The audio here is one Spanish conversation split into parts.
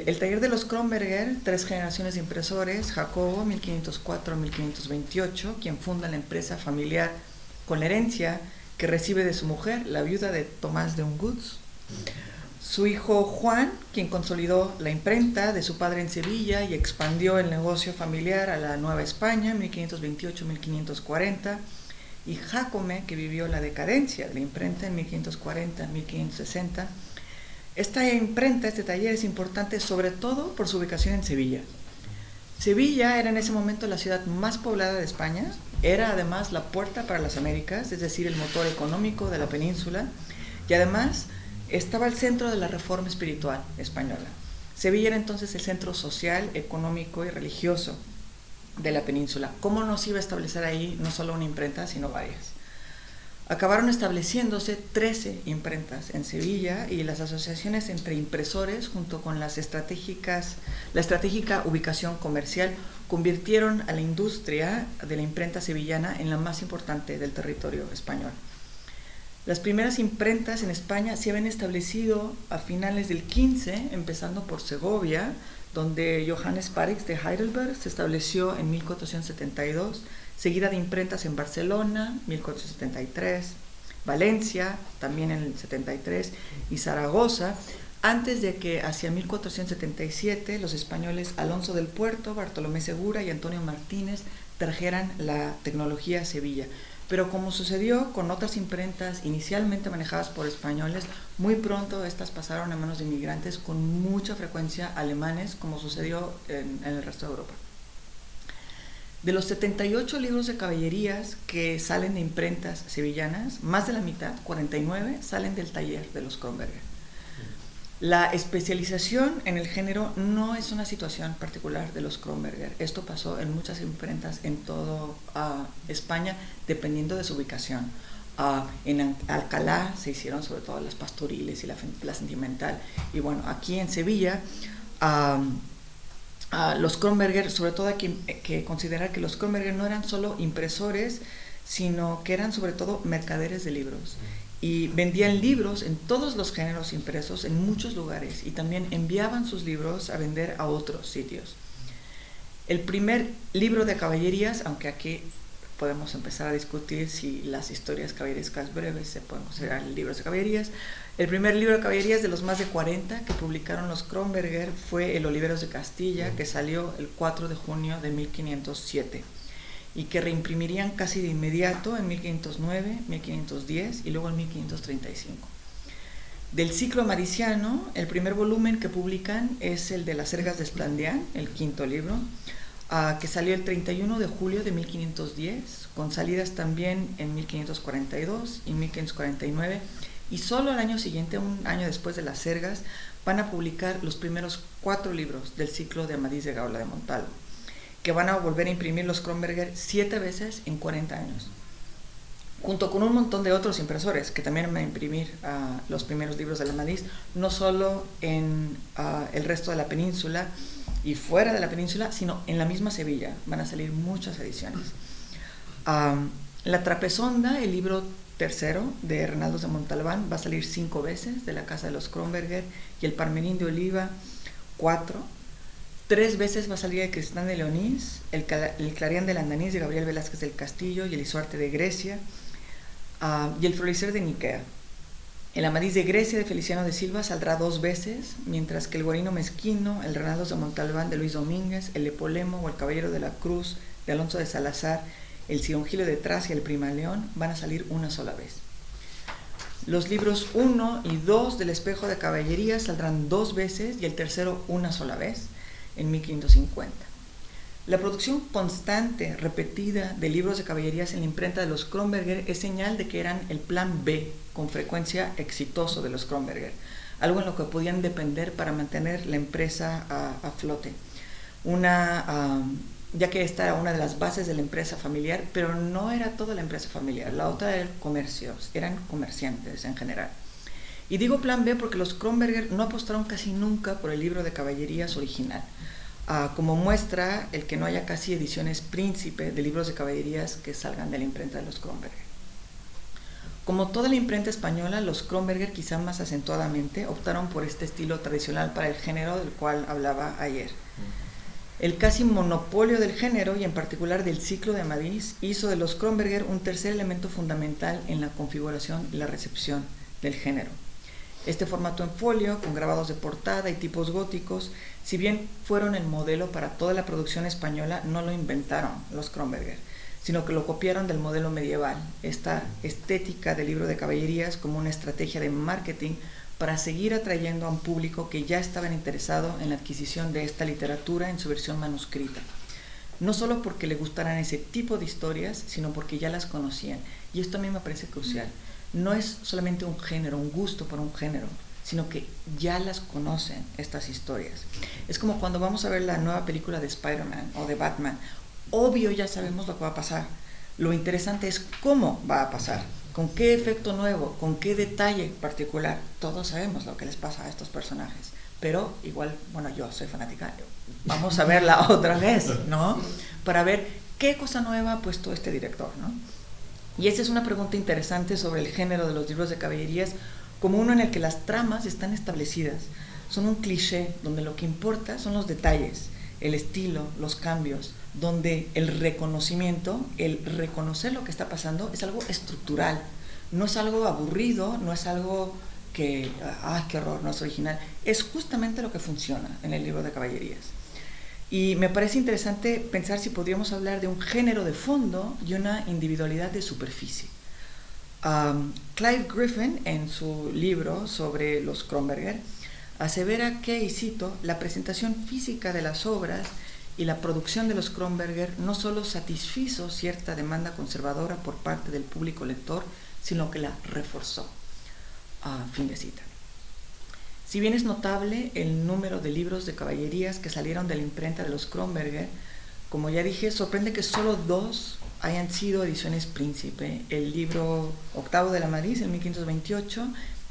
El taller de los Kronberger, 3 generaciones de impresores, Jacobo, 1504-1528, quien funda la empresa familiar con la herencia que recibe de su mujer, la viuda de Tomás de Ungutz. Su hijo Juan, quien consolidó la imprenta de su padre en Sevilla y expandió el negocio familiar a la Nueva España, 1528-1540. Y Jacome, que vivió la decadencia de la imprenta en 1540-1560. Esta imprenta, este taller, es importante sobre todo por su ubicación en Sevilla. Sevilla era en ese momento la ciudad más poblada de España, era además la puerta para las Américas, es decir, el motor económico de la península, y además estaba al centro de la reforma espiritual española. Sevilla era entonces el centro social, económico y religioso de la península. ¿Cómo no se iba a establecer ahí no solo una imprenta, sino varias? Acabaron estableciéndose 13 imprentas en Sevilla y las asociaciones entre impresores, junto con la estratégica ubicación comercial, convirtieron a la industria de la imprenta sevillana en la más importante del territorio español. Las primeras imprentas en España se habían establecido a finales del 15, empezando por Segovia, donde Johannes Parix de Heidelberg se estableció en 1472, seguida de imprentas en Barcelona, 1473, Valencia, también en el 73, y Zaragoza, antes de que hacia 1477 los españoles Alonso del Puerto, Bartolomé Segura y Antonio Martínez trajeran la tecnología a Sevilla. Pero como sucedió con otras imprentas inicialmente manejadas por españoles, muy pronto estas pasaron a manos de inmigrantes, con mucha frecuencia alemanes, como sucedió en el resto de Europa. De los 78 libros de caballerías que salen de imprentas sevillanas, más de la mitad, 49, salen del taller de los Kronberger. La especialización en el género no es una situación particular de los Kronberger. Esto pasó en muchas imprentas en toda España, dependiendo de su ubicación. En Alcalá se hicieron sobre todo las pastoriles y la sentimental. Y bueno, aquí en Sevilla, los Kronberger, sobre todo hay que considerar que los Kronberger no eran solo impresores, sino que eran sobre todo mercaderes de libros. Y vendían libros en todos los géneros impresos en muchos lugares, y también enviaban sus libros a vender a otros sitios. El primer libro de caballerías, aunque aquí podemos empezar a discutir si las historias caballerescas breves se pueden considerar libros de caballerías, el primer libro de caballerías de los más de 40 que publicaron los Kronberger fue El Oliveros de Castilla, que salió el 4 de junio de 1507. Y que reimprimirían casi de inmediato en 1509, 1510 y luego en 1535. Del ciclo amadiciano, el primer volumen que publican es el de Las Sergas de Esplandián, el 5º libro, que salió el 31 de julio de 1510, con salidas también en 1542 y 1549, y solo al año siguiente, un año después de Las Sergas, van a publicar los primeros 4 libros del ciclo de Amadís de Gaula de Montalvo, que van a volver a imprimir los Kronberger 7 veces en 40 años, junto con un montón de otros impresores que también van a imprimir los primeros libros de la Amadís, no solo en el resto de la península y fuera de la península, sino en la misma Sevilla. Van a salir muchas ediciones. La Trapezonda, el libro tercero de Renaldos de Montalbán, va a salir 5 veces de la casa de los Kronberger, y el Parmenín de Oliva 4. 3 veces va a salir el Cristán de Leonís, el Clarián de Landanís de Gabriel Velázquez del Castillo y el Isoarte de Grecia, y el Florecer de Niquea. El Amadís de Grecia de Feliciano de Silva saldrá 2 veces, mientras que el Guarino Mezquino, el Renaldos de Montalbán de Luis Domínguez, el Lepolemo o el Caballero de la Cruz de Alonso de Salazar, el Cirongilio de Tracia y el Primaleón van a salir una sola vez. Los libros 1 y 2 del Espejo de Caballería saldrán 2 veces y el tercero una sola vez, en 1550. La producción constante, repetida, de libros de caballerías en la imprenta de los Kronberger es señal de que eran el plan B, con frecuencia exitoso, de los Kronberger, algo en lo que podían depender para mantener la empresa a flote. Ya que esta era una de las bases de la empresa familiar, pero no era toda la empresa familiar, la otra era el comercio, eran comerciantes en general. Y digo plan B porque los Kronberger no apostaron casi nunca por el libro de caballerías original, como muestra el que no haya casi ediciones príncipe de libros de caballerías que salgan de la imprenta de los Kronberger. Como toda la imprenta española, los Kronberger, quizá más acentuadamente, optaron por este estilo tradicional para el género del cual hablaba ayer. El casi monopolio del género, y en particular del ciclo de Amadís, hizo de los Kronberger un tercer elemento fundamental en la configuración y la recepción del género. Este formato en folio, con grabados de portada y tipos góticos, si bien fueron el modelo para toda la producción española, no lo inventaron los Kronberger, sino que lo copiaron del modelo medieval, esta estética del libro de caballerías como una estrategia de marketing para seguir atrayendo a un público que ya estaba interesado en la adquisición de esta literatura en su versión manuscrita. No solo porque le gustaran ese tipo de historias, sino porque ya las conocían. Y esto a mí me parece crucial. No es solamente un género, un gusto por un género, sino que ya las conocen estas historias. Es como cuando vamos a ver la nueva película de Spider-Man o de Batman. Obvio ya sabemos lo que va a pasar. Lo interesante es cómo va a pasar, con qué efecto nuevo, con qué detalle particular. Todos sabemos lo que les pasa a estos personajes, pero igual, bueno, yo soy fanática, vamos a verla otra vez, ¿no? Para ver qué cosa nueva ha puesto este director, ¿no? Y esa es una pregunta interesante sobre el género de los libros de caballerías, como uno en el que las tramas están establecidas. Son un cliché donde lo que importa son los detalles, el estilo, los cambios, donde el reconocimiento, el reconocer lo que está pasando es algo estructural, no es algo aburrido, no es algo que, qué horror, no es original, es justamente lo que funciona en el libro de caballerías. Y me parece interesante pensar si podríamos hablar de un género de fondo y una individualidad de superficie. Clive Griffin, en su libro sobre los Kronberger, asevera que, y cito, la presentación física de las obras y la producción de los Kronberger no solo satisfizo cierta demanda conservadora por parte del público lector, sino que la reforzó. Fin de cita. Si bien es notable el número de libros de caballerías que salieron de la imprenta de los Kronberger, como ya dije, sorprende que solo 2 hayan sido ediciones príncipe: el libro octavo de la Madrid en 1528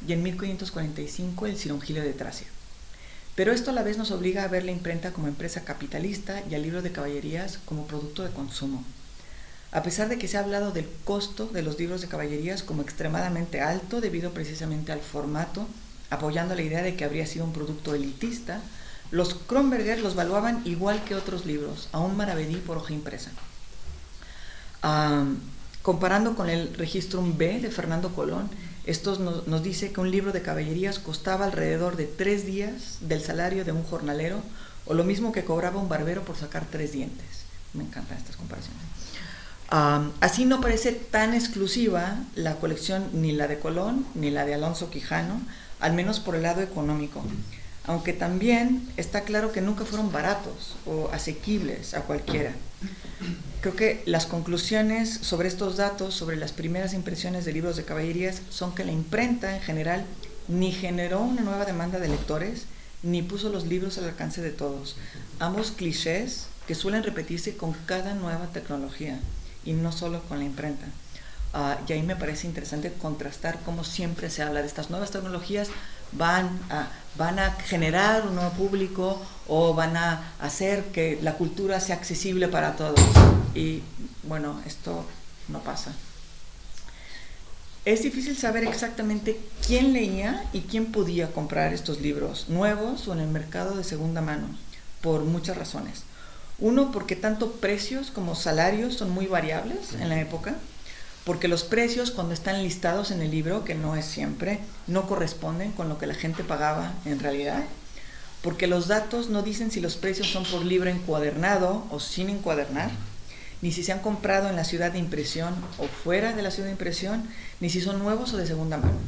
y en 1545 el Cirongilio de Tracia. Pero esto a la vez nos obliga a ver la imprenta como empresa capitalista y al libro de caballerías como producto de consumo. A pesar de que se ha hablado del costo de los libros de caballerías como extremadamente alto debido precisamente al formato, apoyando la idea de que habría sido un producto elitista, los Kronberger los valuaban igual que otros libros, a un maravedí por hoja impresa. Comparando con el Registrum B de Fernando Colón, esto nos dice que un libro de caballerías costaba alrededor de 3 días del salario de un jornalero, o lo mismo que cobraba un barbero por sacar 3 dientes. Me encantan estas comparaciones. Así no parece tan exclusiva la colección ni la de Colón ni la de Alonso Quijano, al menos por el lado económico, aunque también está claro que nunca fueron baratos o asequibles a cualquiera. Creo que las conclusiones sobre estos datos, sobre las primeras impresiones de libros de caballerías, son que la imprenta en general ni generó una nueva demanda de lectores, ni puso los libros al alcance de todos. Ambos clichés que suelen repetirse con cada nueva tecnología, y no solo con la imprenta. Y ahí me parece interesante contrastar cómo siempre se habla de estas nuevas tecnologías, van a generar un nuevo público o van a hacer que la cultura sea accesible para todos. Y bueno, esto no pasa. Es difícil saber exactamente quién leía y quién podía comprar estos libros, nuevos o en el mercado de segunda mano, por muchas razones. Uno, porque tanto precios como salarios son muy variables en la época, porque los precios cuando están listados en el libro, que no es siempre, no corresponden con lo que la gente pagaba en realidad, porque los datos no dicen si los precios son por libro encuadernado o sin encuadernar, ni si se han comprado en la ciudad de impresión o fuera de la ciudad de impresión, ni si son nuevos o de segunda mano.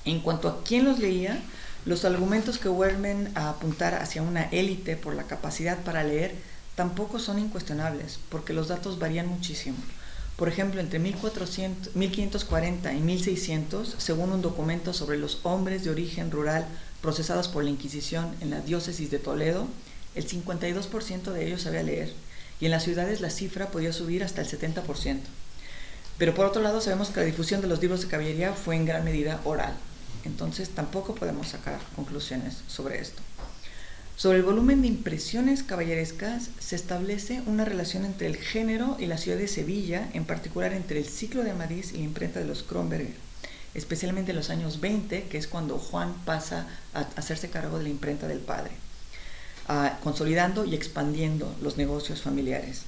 En cuanto a quién los leía, los argumentos que vuelven a apuntar hacia una élite por la capacidad para leer tampoco son incuestionables, porque los datos varían muchísimo. Por ejemplo, entre 1540 y 1600, según un documento sobre los hombres de origen rural procesados por la Inquisición en la diócesis de Toledo, el 52% de ellos sabía leer, y en las ciudades la cifra podía subir hasta el 70%. Pero por otro lado, sabemos que la difusión de los libros de caballería fue en gran medida oral. Entonces tampoco podemos sacar conclusiones sobre esto. Sobre el volumen de impresiones caballerescas se establece una relación entre el género y la ciudad de Sevilla, en particular entre el ciclo de Amadís y la imprenta de los Kronberger, especialmente en los años 20, que es cuando Juan pasa a hacerse cargo de la imprenta del padre, consolidando y expandiendo los negocios familiares.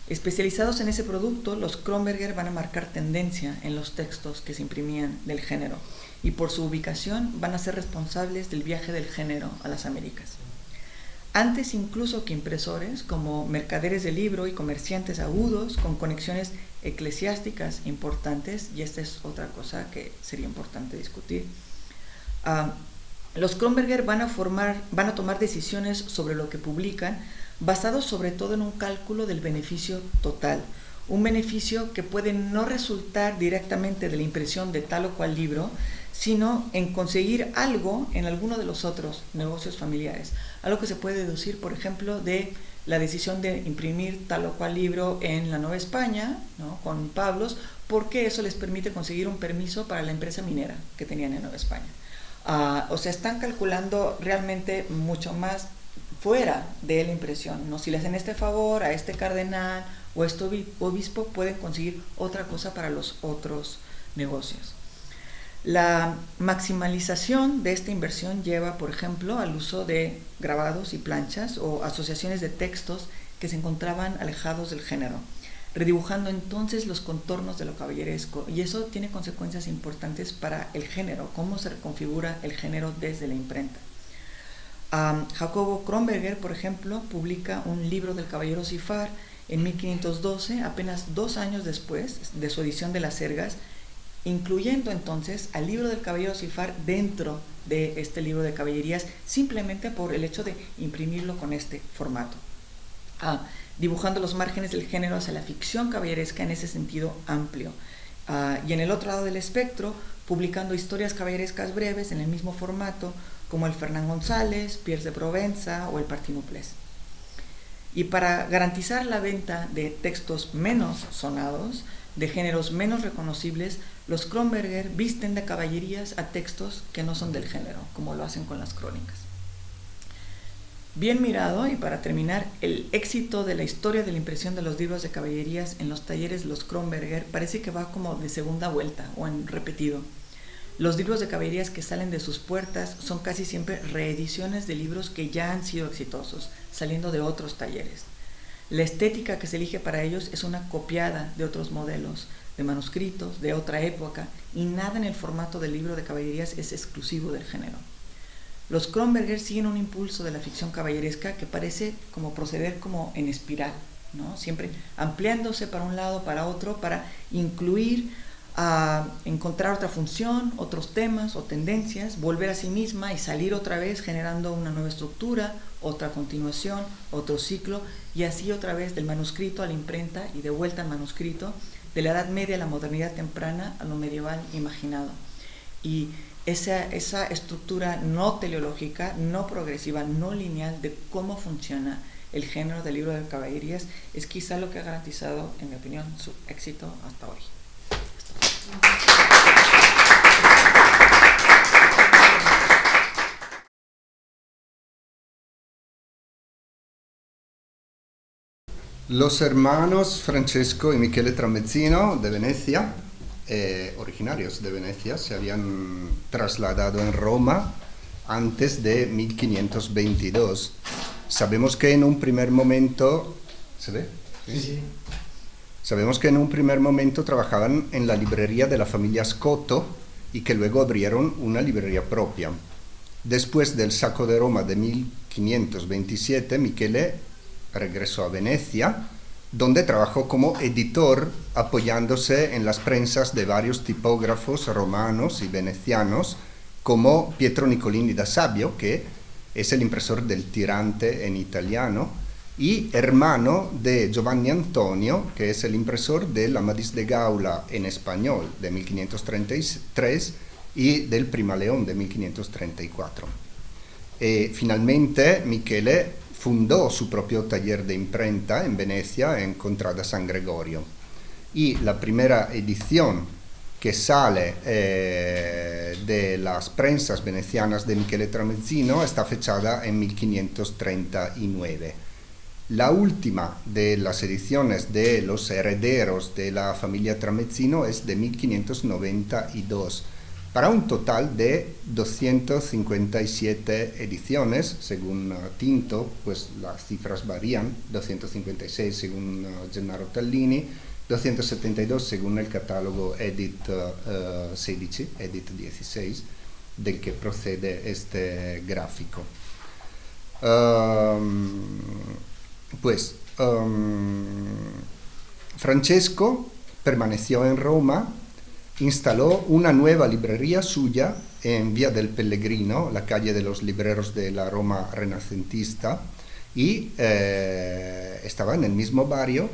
Especializados en ese producto, los Kronberger van a marcar tendencia en los textos que se imprimían del género y por su ubicación van a ser responsables del viaje del género a las Américas. Antes incluso que impresores, como mercaderes de libro y comerciantes agudos con conexiones eclesiásticas importantes, y esta es otra cosa que sería importante discutir, los Kronberger van a tomar decisiones sobre lo que publican basados sobre todo en un cálculo del beneficio total, un beneficio que puede no resultar directamente de la impresión de tal o cual libro, sino en conseguir algo en alguno de los otros negocios familiares. Algo que se puede deducir, por ejemplo, de la decisión de imprimir tal o cual libro en la Nueva España, ¿no?, con Pablos, porque eso les permite conseguir un permiso para la empresa minera que tenían en Nueva España. O sea, están calculando realmente mucho más fuera de la impresión, ¿no? Si le hacen este favor a este cardenal o a este obispo, pueden conseguir otra cosa para los otros negocios. La maximalización de esta inversión lleva, por ejemplo, al uso de grabados y planchas o asociaciones de textos que se encontraban alejados del género, redibujando entonces los contornos de lo caballeresco, y eso tiene consecuencias importantes para el género, cómo se reconfigura el género desde la imprenta. Jacobo Kronberger, por ejemplo, publica un libro del caballero Sifar en 1512, apenas 2 años después de su edición de Las Ergas, incluyendo entonces al libro del caballero Sifar dentro de este libro de caballerías, simplemente por el hecho de imprimirlo con este formato, dibujando los márgenes del género hacia la ficción caballeresca en ese sentido amplio, y en el otro lado del espectro, publicando historias caballerescas breves en el mismo formato, como el Fernán González, Piers de Provenza o el Partinuples. Y para garantizar la venta de textos menos sonados, de géneros menos reconocibles, los Kronberger visten de caballerías a textos que no son del género, como lo hacen con las crónicas. Bien mirado, y para terminar, el éxito de la historia de la impresión de los libros de caballerías en los talleres de los Kronberger parece que va como de segunda vuelta o en repetido. Los libros de caballerías que salen de sus puertas son casi siempre reediciones de libros que ya han sido exitosos, saliendo de otros talleres. La estética que se elige para ellos es una copiada de otros modelos, de manuscritos, de otra época, y nada en el formato del libro de caballerías es exclusivo del género. Los Kronberger siguen un impulso de la ficción caballeresca que parece como proceder como en espiral, ¿no?, siempre ampliándose para un lado, para otro, para incluir, encontrar otra función, otros temas o tendencias, volver a sí misma y salir otra vez generando una nueva estructura, otra continuación, otro ciclo, y así otra vez del manuscrito a la imprenta y de vuelta al manuscrito, de la Edad Media a la modernidad temprana a lo medieval imaginado. Y esa estructura no teleológica, no progresiva, no lineal de cómo funciona el género del libro de caballerías es quizá lo que ha garantizado, en mi opinión, su éxito hasta hoy. Los hermanos Francesco y Michele Tramezzino de Venecia, originarios de Venecia, se habían trasladado en Roma antes de 1522. Sabemos que en un primer momento... ¿Se ve? Sí, sí. Sabemos que en un primer momento trabajaban en la librería de la familia Scotto y que luego abrieron una librería propia. Después del saco de Roma de 1527, Michele regresó a Venecia, donde trabajó como editor apoyándose en las prensas de varios tipógrafos romanos y venecianos, como Pietro Nicolini da Sabio, que es el impresor del Tirante en italiano, y hermano de Giovanni Antonio, que es el impresor del Amadís de Gaula en español de 1533 y del Prima León de 1534. Finalmente, Michele fundó su propio taller de imprenta en Venecia, en Contrada San Gregorio. Y la primera edición que sale de las prensas venecianas de Michele Tramezzino está fechada en 1539. La última de las ediciones de los herederos de la familia Tramezzino es de 1592, para un total de 257 ediciones, según Tinto, pues las cifras varían, 256 según Gennaro Tallini, 272 según el catálogo Edit 16, Edit 16, del que procede este gráfico. Francesco permaneció en Roma, instaló una nueva librería suya en Vía del Pellegrino, la calle de los libreros de la Roma renacentista, y estaba en el mismo barrio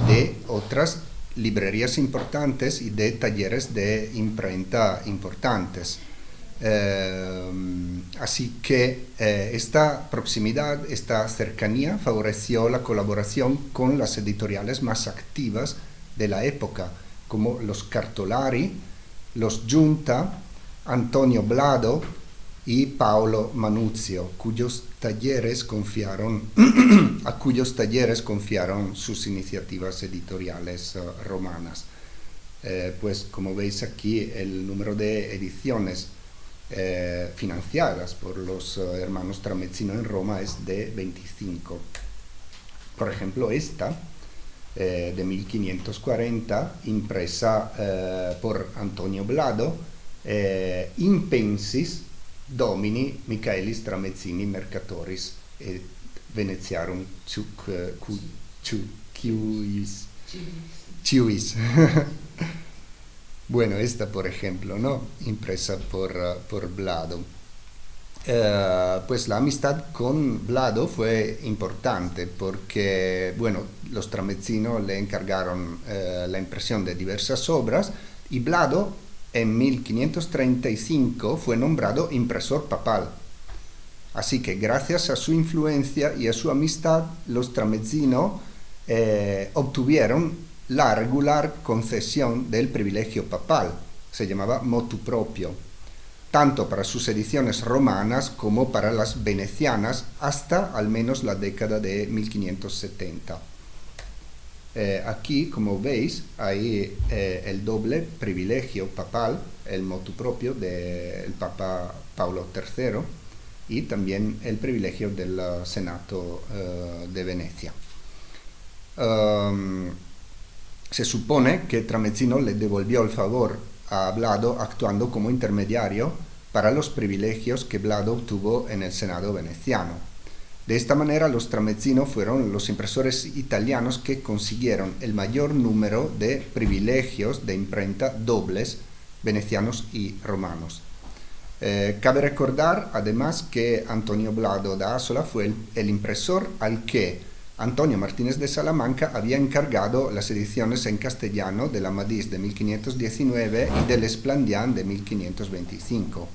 de otras librerías importantes y de talleres de imprenta importantes. Así que esta proximidad, esta cercanía favoreció la colaboración con las editoriales más activas de la época, como los Cartolari, los Giunta, Antonio Blado y Paolo Manuzio, a cuyos talleres confiaron sus iniciativas editoriales romanas. Pues como veis aquí, el número de ediciones financiadas por los hermanos Tramezzino en Roma es de 25. Por ejemplo, esta de 1540, impresa por Antonio Blado, Impensis Domini Michaelis Tramezzini Mercatoris et Venetiarum Ciuis. Bueno, esta por ejemplo, ¿no? Impresa por Blado. Pues la amistad con Blado fue importante porque, bueno, los Tramezzino le encargaron la impresión de diversas obras y Blado en 1535 fue nombrado impresor papal. Así que gracias a su influencia y a su amistad, los Tramezzino obtuvieron la regular concesión del privilegio papal, se llamaba motu proprio, tanto para sus ediciones romanas como para las venecianas hasta al menos la década de 1570. Aquí, como veis, hay el doble privilegio papal, el motu proprio del Papa Paulo III y también el privilegio del Senato de Venecia. Se supone que Tramezzino le devolvió el favor a Blado actuando como intermediario para los privilegios que Blado obtuvo en el Senado veneciano. De esta manera, los Tramezzino fueron los impresores italianos que consiguieron el mayor número de privilegios de imprenta dobles venecianos y romanos. Cabe recordar, además, que Antonio Blado da Asola fue el impresor al que Antonio Martínez de Salamanca había encargado las ediciones en castellano del Amadís de 1519 y del Esplandián de 1525.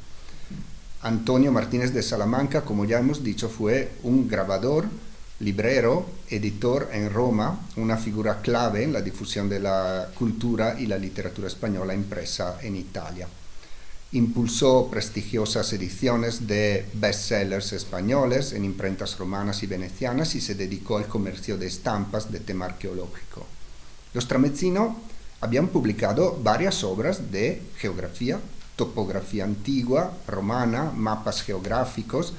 Antonio Martínez de Salamanca, como ya hemos dicho, fue un grabador, librero, editor en Roma, una figura clave en la difusión de la cultura y la literatura española impresa en Italia. Impulsó prestigiosas ediciones de bestsellers españoles en imprentas romanas y venecianas y se dedicó al comercio de estampas de tema arqueológico. Los Tramezzino habían publicado varias obras de geografía, topografía antigua, romana, mapas geográficos,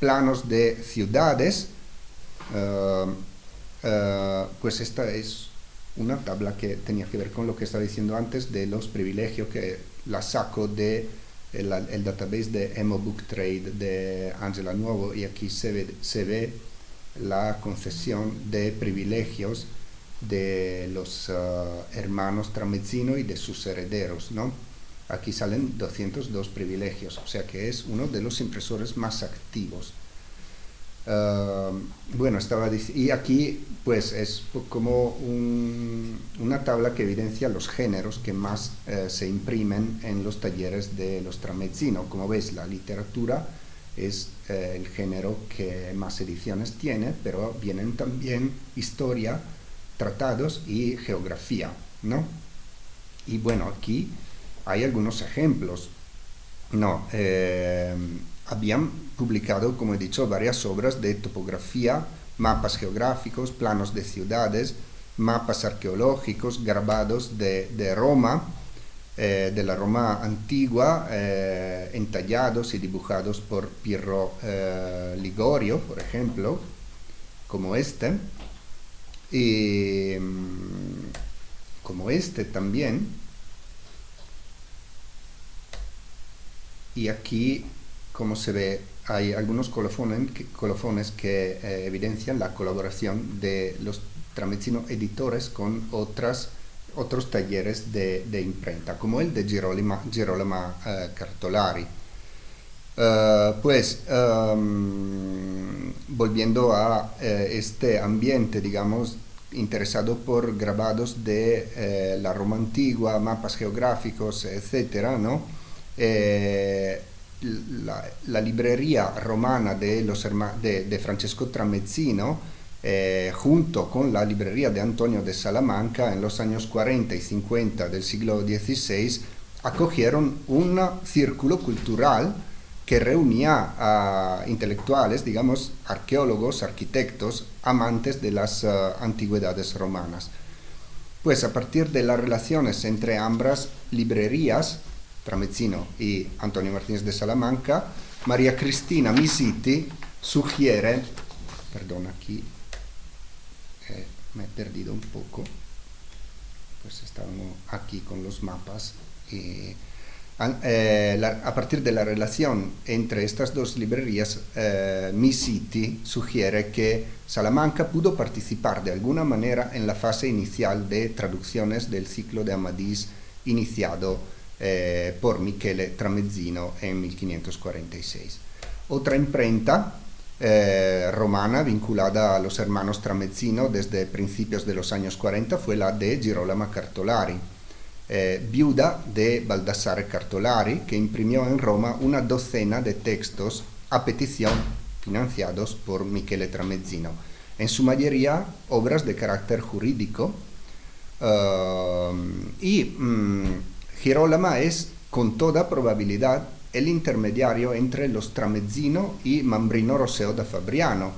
planos de ciudades. Pues esta es una tabla que tenía que ver con lo que estaba diciendo antes de los privilegios que la saco de el database de Emo Book Trade de Angela Nuovo, y aquí se ve la concesión de privilegios de los hermanos Tramezzino y de sus herederos, ¿no? Aquí salen 202 privilegios, o sea que es uno de los impresores más activos. Bueno, y aquí pues es como una tabla que evidencia los géneros que más se imprimen en los talleres de los Tramezzino. Como ves, la literatura es el género que más ediciones tiene, pero vienen también historia, tratados y geografía, ¿no? Y bueno, aquí hay algunos ejemplos. No, habían publicado, como he dicho, varias obras de topografía, mapas geográficos, planos de ciudades, mapas arqueológicos, grabados de Roma, de la Roma antigua, entallados y dibujados por Piero Ligorio, por ejemplo, como este, y como este también. Y aquí, como se ve, hay algunos colofones que evidencian la colaboración de los tramezzino editores con otros talleres de imprenta, como el de Girolamo Cartolari. Volviendo a este ambiente, digamos, interesado por grabados de la Roma antigua, mapas geográficos, etcétera, ¿no? La librería romana de Francesco Tramezzino, junto con la librería de Antonio de Salamanca, en los años 40 y 50 del siglo XVI, acogieron un círculo cultural que reunía a intelectuales, digamos, arqueólogos, arquitectos, amantes de las antigüedades romanas. Pues a partir de las relaciones entre ambas librerías, Tramezzino y Antonio Martínez de Salamanca, María Cristina Misiti sugiere, perdón, aquí me he perdido un poco, pues estábamos aquí con los mapas, a partir de la relación entre estas dos librerías, Misiti sugiere que Salamanca pudo participar de alguna manera en la fase inicial de traducciones del ciclo de Amadís iniciado por Michele Tramezzino en 1546. Otra imprenta romana vinculada a los hermanos Tramezzino desde principios de los años 40 fue la de Girolamo Cartolari, viuda de Baldassare Cartolari, que imprimió en Roma una docena de textos a petición financiados por Michele Tramezzino, en su mayoría obras de carácter jurídico, Girolamo es, con toda probabilidad, el intermediario entre los Tramezzino y Mambrino Roseo da Fabriano,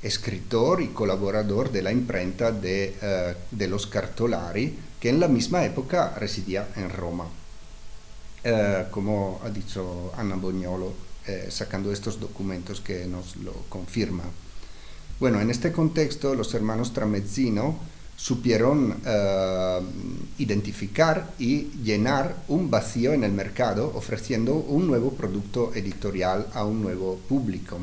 escritor y colaborador de la imprenta de los Cartolari, que en la misma época residía en Roma, como ha dicho Anna Bognolo, sacando estos documentos que nos lo confirman. Bueno, en este contexto, los hermanos Tramezzino supieron identificar y llenar un vacío en el mercado, ofreciendo un nuevo producto editorial a un nuevo público,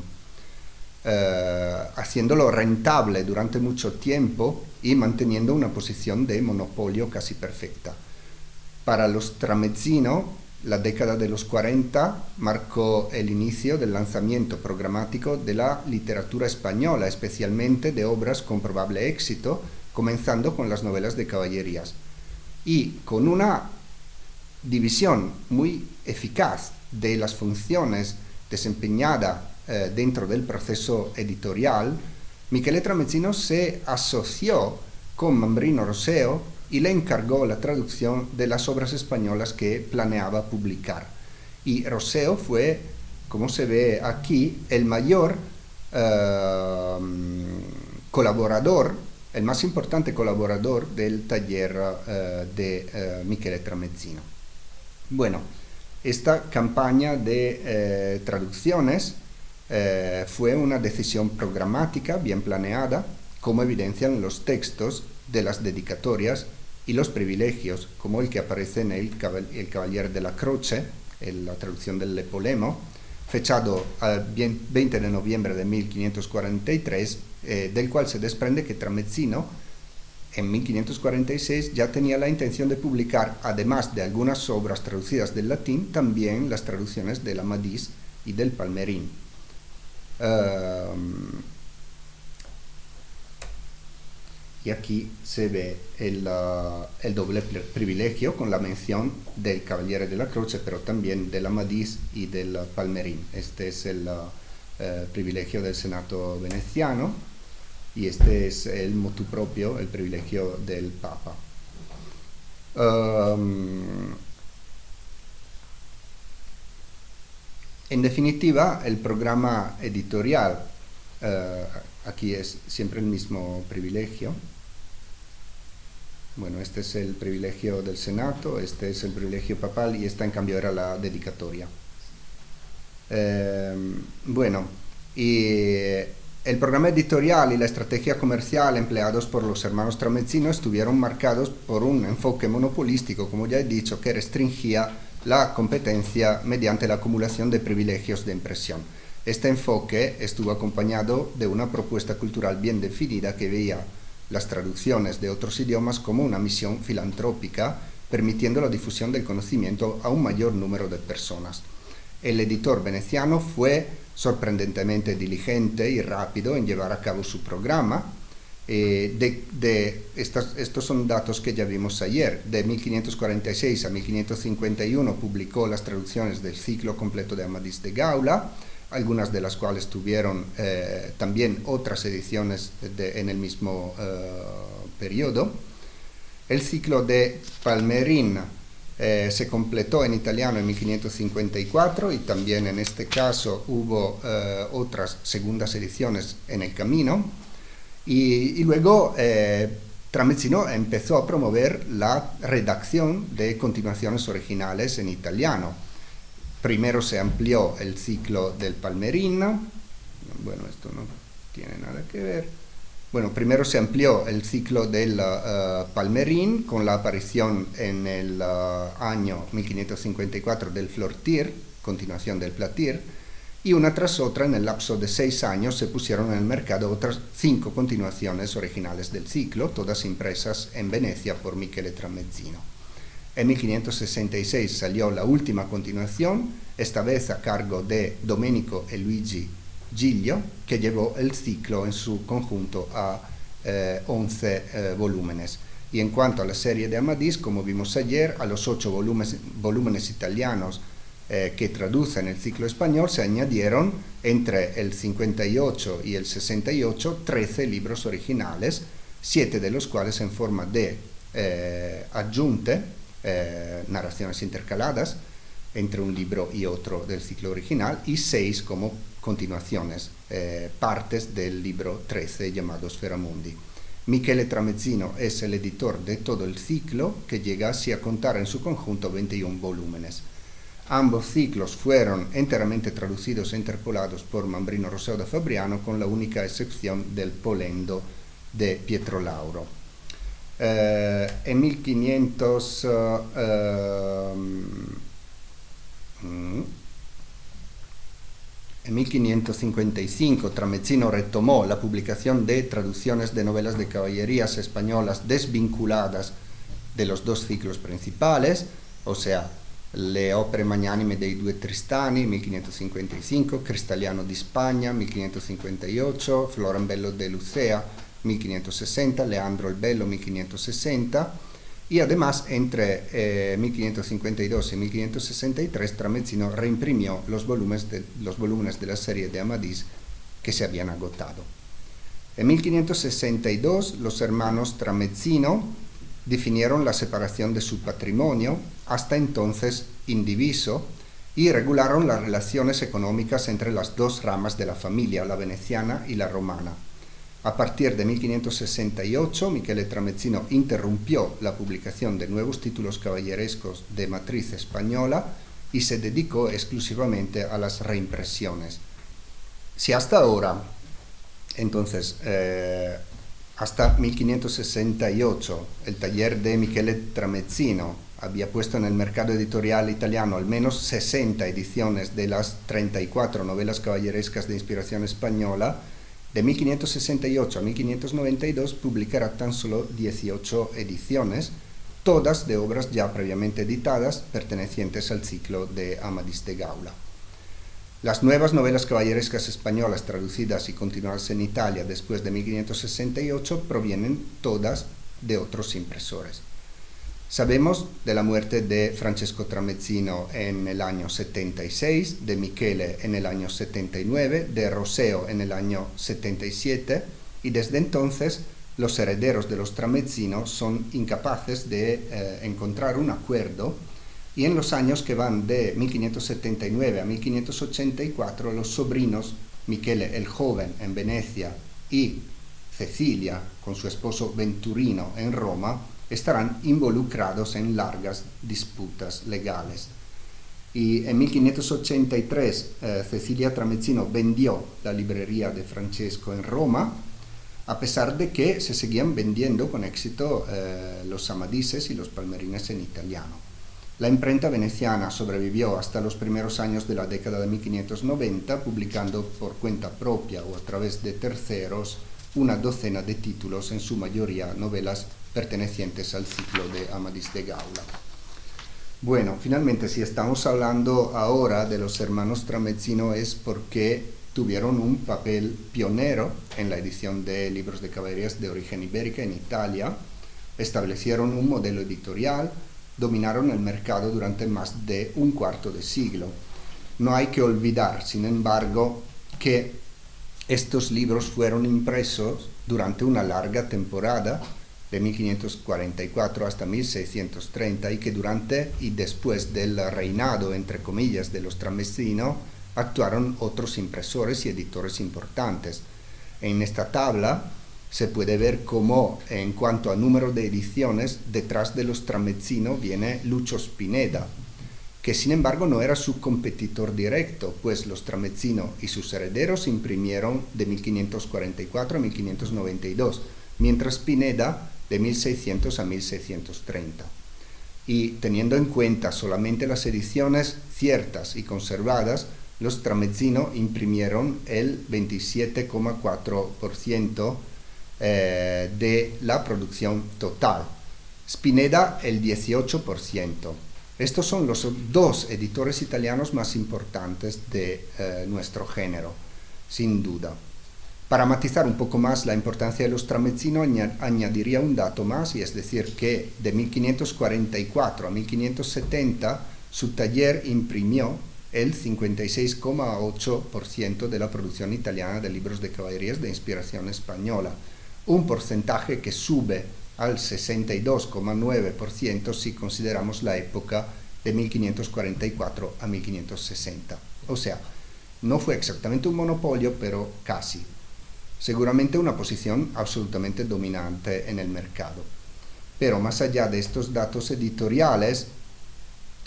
haciéndolo rentable durante mucho tiempo y manteniendo una posición de monopolio casi perfecta. Para los Tramezzino, la década de los 40 marcó el inicio del lanzamiento programático de la literatura española, especialmente de obras con probable éxito, comenzando con las novelas de caballerías, y con una división muy eficaz de las funciones desempeñadas dentro del proceso editorial, Michele Tramezzino se asoció con Mambrino Roseo y le encargó la traducción de las obras españolas que planeaba publicar. Y Roseo fue, como se ve aquí, el mayor colaborador, el más importante colaborador del taller de Michele Tramezzino. Bueno, esta campaña de traducciones fue una decisión programática bien planeada, como evidencian los textos de las dedicatorias y los privilegios, como el que aparece en el Cavaliere della Croce, la traducción del Lepolemo, fechado el 20 de noviembre de 1543, del cual se desprende que Tramezzino en 1546 ya tenía la intención de publicar, además de algunas obras traducidas del latín, también las traducciones del Amadís y del Palmerín. Y aquí se ve el doble privilegio con la mención del Cavaliere della Croce, pero también del Amadís y del Palmerín. Este es el privilegio del Senato veneciano y este es el motu proprio, el privilegio del Papa. En definitiva, el programa editorial, aquí es siempre el mismo privilegio. Bueno, este es el privilegio del Senato, este es el privilegio papal y esta en cambio era la dedicatoria. Bueno, y el programa editorial y la estrategia comercial empleados por los hermanos Tramezzino estuvieron marcados por un enfoque monopolístico, como ya he dicho, que restringía la competencia mediante la acumulación de privilegios de impresión. Este enfoque estuvo acompañado de una propuesta cultural bien definida que veía las traducciones de otros idiomas como una misión filantrópica, permitiendo la difusión del conocimiento a un mayor número de personas. El editor veneciano fue sorprendentemente diligente y rápido en llevar a cabo su programa. Estos son datos que ya vimos ayer. De 1546 a 1551 publicó las traducciones del ciclo completo de Amadís de Gaula, algunas de las cuales tuvieron también otras ediciones en el mismo periodo. El ciclo de Palmerín se completó en italiano en 1554 y también en este caso hubo otras segundas ediciones en el camino. Y luego Tramezzino empezó a promover la redacción de continuaciones originales en italiano. Primero se amplió el ciclo del Palmerín. Bueno, esto no tiene nada que ver. Bueno, primero se amplió el ciclo del Palmerín con la aparición en el año 1554 del Flortir, continuación del Platir, y una tras otra en el lapso de 6 años se pusieron en el mercado otras 5 continuaciones originales del ciclo, todas impresas en Venecia por Michele Tramezzino. En 1566 salió la última continuación, esta vez a cargo de Domenico e Luigi Giglio, que llevó el ciclo en su conjunto a 11 volúmenes. Y en cuanto a la serie de Amadís, como vimos ayer, a los 8 volúmenes italianos que traducen el ciclo español se añadieron entre el 58 y el 68 13 libros originales, 7 de los cuales en forma de adjunte, narraciones intercaladas entre un libro y otro del ciclo original, y 6 como continuaciones, partes del libro 13 llamado Sferamundi. Michele Tramezzino es el editor de todo el ciclo, que llega así a contar en su conjunto 21 volúmenes. Ambos ciclos fueron enteramente traducidos e interpolados por Mambrino Roseo da Fabriano, con la única excepción del Polendo de Pietro Lauro. En 1555 Tramezzino retomó la publicación de traducciones de novelas de caballerías españolas desvinculadas de los dos ciclos principales, o sea, Le opere magnanime dei due Tristani, 1555, Cristalliano di Spagna, 1558, Florambello de Lucea, 1560, Leandro el Bello, 1560, y además entre 1552 y 1563 Tramezzino reimprimió los volúmenes de la serie de Amadís que se habían agotado. En 1562 los hermanos Tramezzino definieron la separación de su patrimonio, hasta entonces indiviso, y regularon las relaciones económicas entre las dos ramas de la familia, la veneciana y la romana. A partir de 1568, Michele Tramezzino interrumpió la publicación de nuevos títulos caballerescos de matriz española y se dedicó exclusivamente a las reimpresiones. Si hasta ahora, entonces, hasta 1568, el taller de Michele Tramezzino había puesto en el mercado editorial italiano al menos 60 ediciones de las 34 novelas caballerescas de inspiración española, de 1568 a 1592 publicará tan solo 18 ediciones, todas de obras ya previamente editadas, pertenecientes al ciclo de Amadís de Gaula. Las nuevas novelas caballerescas españolas traducidas y continuadas en Italia después de 1568 provienen todas de otros impresores. Sabemos de la muerte de Francesco Tramezzino en el año 76, de Michele en el año 79, de Roseo en el año 77, y desde entonces los herederos de los Tramezzino son incapaces de encontrar un acuerdo, y en los años que van de 1579 a 1584 los sobrinos Michele el Joven en Venecia y Cecilia con su esposo Venturino en Roma estarán involucrados en largas disputas legales. Y en 1583 Cecilia Tramezzino vendió la librería de Francesco en Roma, a pesar de que se seguían vendiendo con éxito los Amadises y los Palmerines en italiano. La imprenta veneciana sobrevivió hasta los primeros años de la década de 1590, publicando por cuenta propia o a través de terceros una docena de títulos, en su mayoría novelas pertenecientes al ciclo de Amadís de Gaula. Bueno, finalmente, si estamos hablando ahora de los hermanos Tramezzino es porque tuvieron un papel pionero en la edición de libros de caballerías de origen ibérica en Italia, establecieron un modelo editorial, dominaron el mercado durante más de un cuarto de siglo. No hay que olvidar, sin embargo, que estos libros fueron impresos durante una larga temporada, de 1544 hasta 1630, y que durante y después del reinado, entre comillas, de los Tramezzino, actuaron otros impresores y editores importantes. En esta tabla se puede ver cómo, en cuanto a número de ediciones, detrás de los Tramezzino viene Lucio Spinetta, que sin embargo no era su competidor directo, pues los Tramezzino y sus herederos imprimieron de 1544 a 1592, mientras Spinetta de 1600 a 1630. Y teniendo en cuenta solamente las ediciones ciertas y conservadas, los Tramezzino imprimieron el 27,4% de la producción total, Spinetta el 18%. Estos son los dos editores italianos más importantes de nuestro género, sin duda. Para matizar un poco más la importancia de los Tramezzino, añadiría un dato más, y es decir que de 1544 a 1570 su taller imprimió el 56,8% de la producción italiana de libros de caballerías de inspiración española, un porcentaje que sube al 62,9% si consideramos la época de 1544 a 1560. O sea, no fue exactamente un monopolio, pero casi. Seguramente una posición absolutamente dominante en el mercado. Pero más allá de estos datos editoriales,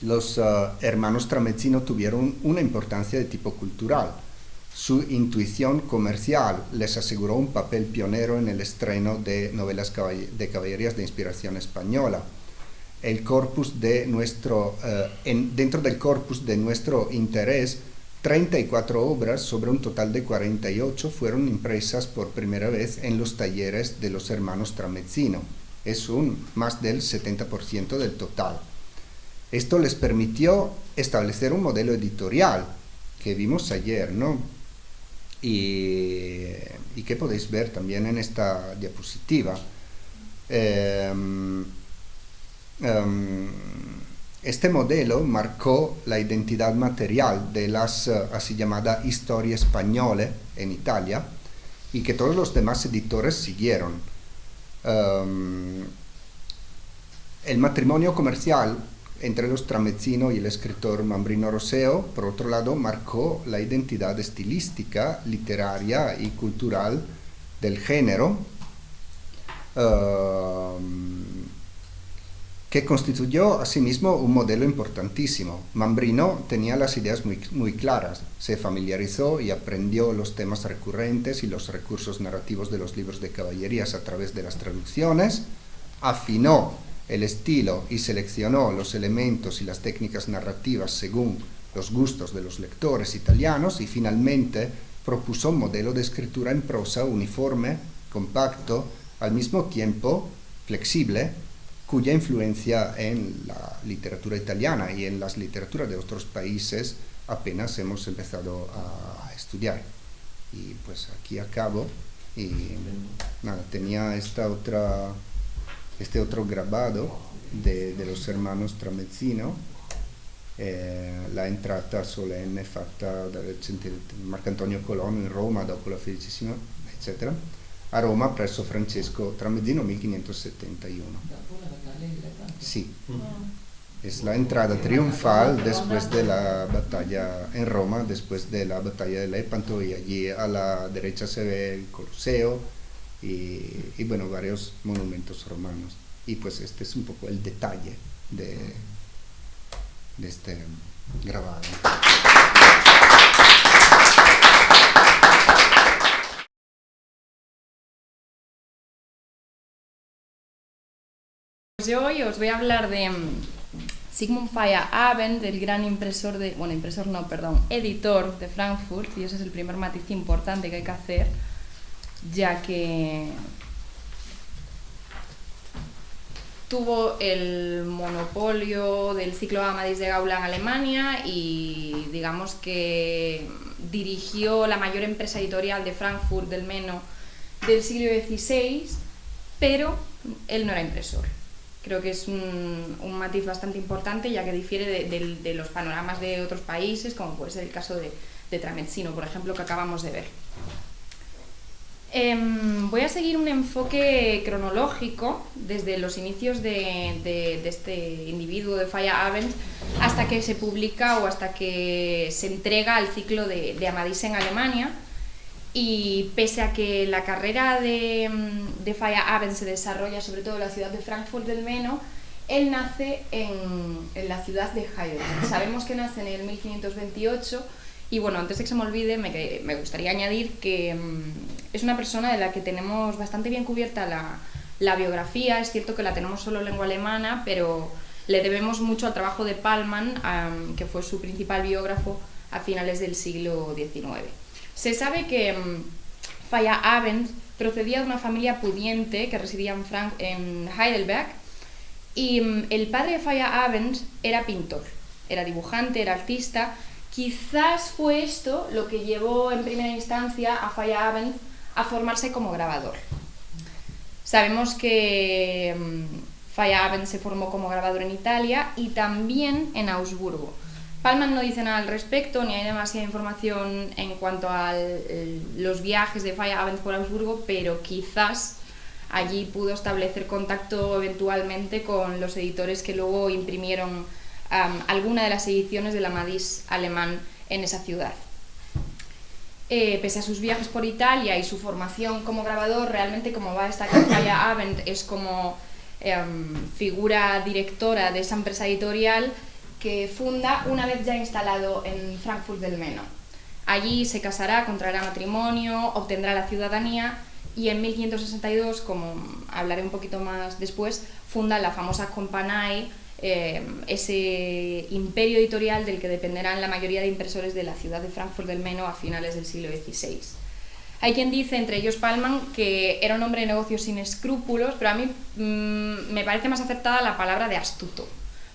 los hermanos Tramezzino tuvieron una importancia de tipo cultural. Su intuición comercial les aseguró un papel pionero en el estreno de novelas de caballerías de inspiración española. Dentro del corpus de nuestro interés, 34 obras sobre un total de 48 fueron impresas por primera vez en los talleres de los hermanos Tramezzino. Es más del 70% del total. Esto les permitió establecer un modelo editorial que vimos ayer, ¿no? Y que podéis ver también en esta diapositiva. Este modelo marcó la identidad material de las así llamadas historia españole en Italia, y que todos los demás editores siguieron. El matrimonio comercial entre los Tramezzino y el escritor Mambrino Roseo, por otro lado, marcó la identidad estilística, literaria y cultural del género, que constituyó asimismo un modelo importantísimo. Mambrino tenía las ideas muy claras, se familiarizó y aprendió los temas recurrentes y los recursos narrativos de los libros de caballerías a través de las traducciones, afinó el estilo y seleccionó los elementos y las técnicas narrativas según los gustos de los lectores italianos, y finalmente propuso un modelo de escritura en prosa uniforme, compacto, al mismo tiempo flexible, cuya influencia en la literatura italiana y en las literaturas de otros países apenas hemos empezado a estudiar. Y pues aquí acabo, y nada, tenía este otro grabado de los hermanos Tramezzino, la entrata solenne fatta da Marcantonio Colonna in Roma dopo la 15ª, eccetera. a Roma presso Francesco Tramezzino 1571. Sí. Es la entrada triunfal después de la batalla en Roma, después de la batalla de Lepanto, y allí a la derecha se ve el Coliseo y bueno, varios monumentos romanos. Y pues este es un poco el detalle de este grabado. Pues yo hoy os voy a hablar de Sigmund Feyerabend, el gran impresor de, bueno, impresor no, perdón, editor de Frankfurt, y ese es el primer matiz importante que hay que hacer, ya que tuvo el monopolio del ciclo Amadís de Gaula en Alemania y digamos que dirigió la mayor empresa editorial de Frankfurt del Meno del siglo XVI, pero él no era impresor. Creo que es un matiz bastante importante, ya que difiere de los panoramas de otros países, como puede ser el caso de Tramezzino, por ejemplo, que acabamos de ver. Voy a seguir un enfoque cronológico desde los inicios de este individuo de Feyerabend hasta que se publica o hasta que se entrega al ciclo de Amadís en Alemania. Y pese a que la carrera de Feyerabend se desarrolla sobre todo en la ciudad de Frankfurt del Meno, él nace en la ciudad de Heidelberg. Sabemos que nace en el 1528 y bueno, antes de que se me olvide, me gustaría añadir que es una persona de la que tenemos bastante bien cubierta la biografía. Es cierto que la tenemos solo en lengua alemana, pero le debemos mucho al trabajo de Pallmann, que fue su principal biógrafo a finales del siglo XIX. Se sabe que Feyerabend procedía de una familia pudiente que residía en Heidelberg y el padre de Feyerabend era pintor, era dibujante, era artista. Quizás fue esto lo que llevó en primera instancia a Feyerabend a formarse como grabador. Sabemos que Feyerabend se formó como grabador en Italia y también en Augsburgo. Pallmann no dice nada al respecto, ni hay demasiada información en cuanto a los viajes de Feyerabend por Augsburgo, pero quizás allí pudo establecer contacto eventualmente con los editores que luego imprimieron alguna de las ediciones del Amadís alemán en esa ciudad. Pese a sus viajes por Italia y su formación como grabador, realmente como va a destacar Feyerabend es como figura directora de esa empresa editorial que funda una vez ya instalado en Frankfurt del Meno. Allí se casará, contraerá matrimonio, obtendrá la ciudadanía y en 1562, como hablaré un poquito más después, funda la famosa Compagnie, ese imperio editorial del que dependerán la mayoría de impresores de la ciudad de Frankfurt del Meno a finales del siglo XVI. Hay quien dice, entre ellos Pallmann, que era un hombre de negocios sin escrúpulos, pero a mí me parece más acertada la palabra de astuto.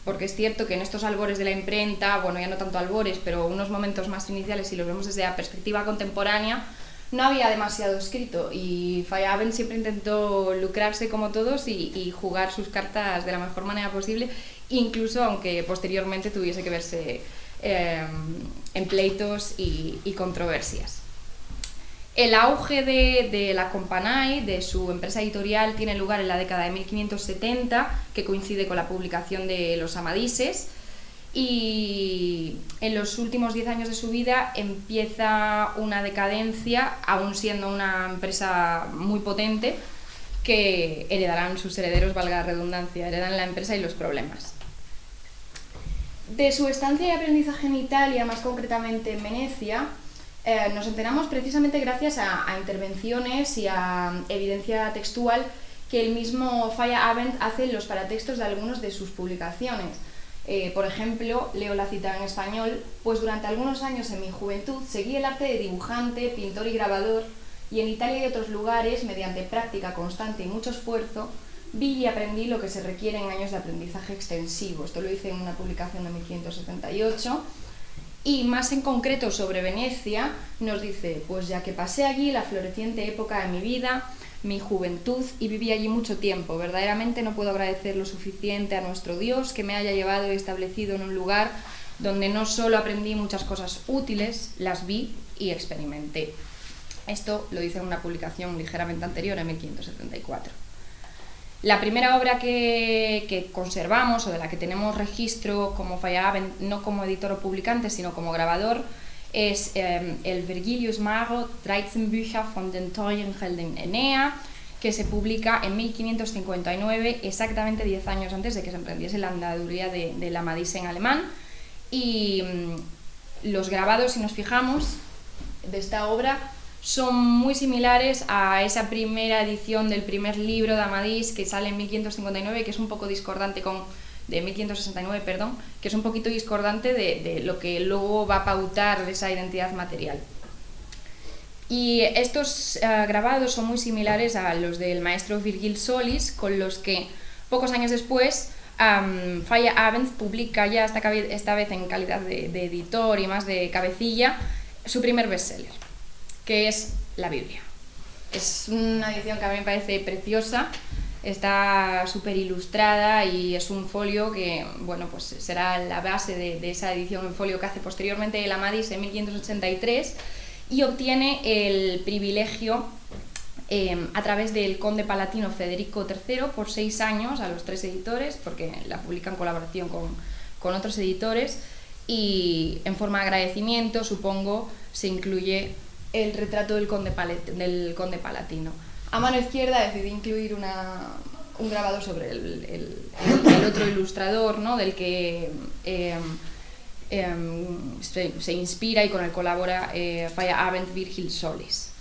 Porque es cierto que en estos albores de la imprenta, bueno, ya no tanto albores, pero unos momentos más iniciales, si los vemos desde la perspectiva contemporánea, no había demasiado escrito y Feyerabend siempre intentó lucrarse como todos y jugar sus cartas de la mejor manera posible, incluso aunque posteriormente tuviese que verse en pleitos y controversias. El auge de la Compagnie, de su empresa editorial, tiene lugar en la década de 1570, que coincide con la publicación de los Amadises, y en los últimos 10 años de su vida empieza una decadencia, aún siendo una empresa muy potente, que heredarán sus herederos, valga la redundancia, heredan la empresa y los problemas. De su estancia y aprendizaje en Italia, más concretamente en Venecia, nos enteramos precisamente gracias a intervenciones y a evidencia textual que el mismo Feyerabend hace en los paratextos de algunas de sus publicaciones. Por ejemplo, leo la cita en español: pues durante algunos años en mi juventud seguí el arte de dibujante, pintor y grabador, y en Italia y otros lugares, mediante práctica constante y mucho esfuerzo, vi y aprendí lo que se requiere en años de aprendizaje extensivo. Esto lo hice en una publicación de 1578. Y más en concreto sobre Venecia, nos dice: pues ya que pasé allí la floreciente época de mi vida, mi juventud, y viví allí mucho tiempo, verdaderamente no puedo agradecer lo suficiente a nuestro Dios que me haya llevado y establecido en un lugar donde no solo aprendí muchas cosas útiles, las vi y experimenté. Esto lo dice en una publicación ligeramente anterior, en 1574. La primera obra que conservamos, o de la que tenemos registro como Feyerabend, no como editor o publicante, sino como grabador, es el Vergilius Maro 13 Bücher von den teuren Helden Enea, que se publica en 1559, exactamente 10 años antes de que se emprendiese la andaduría de la Amadís en alemán. Y los grabados, si nos fijamos, de esta obra son muy similares a esa primera edición del primer libro de Amadís que sale en 1559, que es un poco discordante de 1569, perdón, que es un poquito discordante de lo que luego va a pautar esa identidad material. Y estos grabados son muy similares a los del maestro Virgil Solis, con los que pocos años después Feyerabend publica ya esta vez en calidad de editor y más de cabecilla su primer bestseller, que es la Biblia. Es una edición que a mí me parece preciosa, está súper ilustrada y es un folio que, bueno, pues será la base de esa edición en folio que hace posteriormente el Amadís en 1583, y obtiene el privilegio a través del conde palatino Federico III por 6 años a los 3 editores, porque la publica en colaboración con otros editores, y en forma de agradecimiento, supongo, se incluye el retrato del conde palatino. A mano izquierda decidí incluir un grabado sobre el otro ilustrador, ¿no?, del que se inspira y con el colabora Feyerabend Virgil Solis.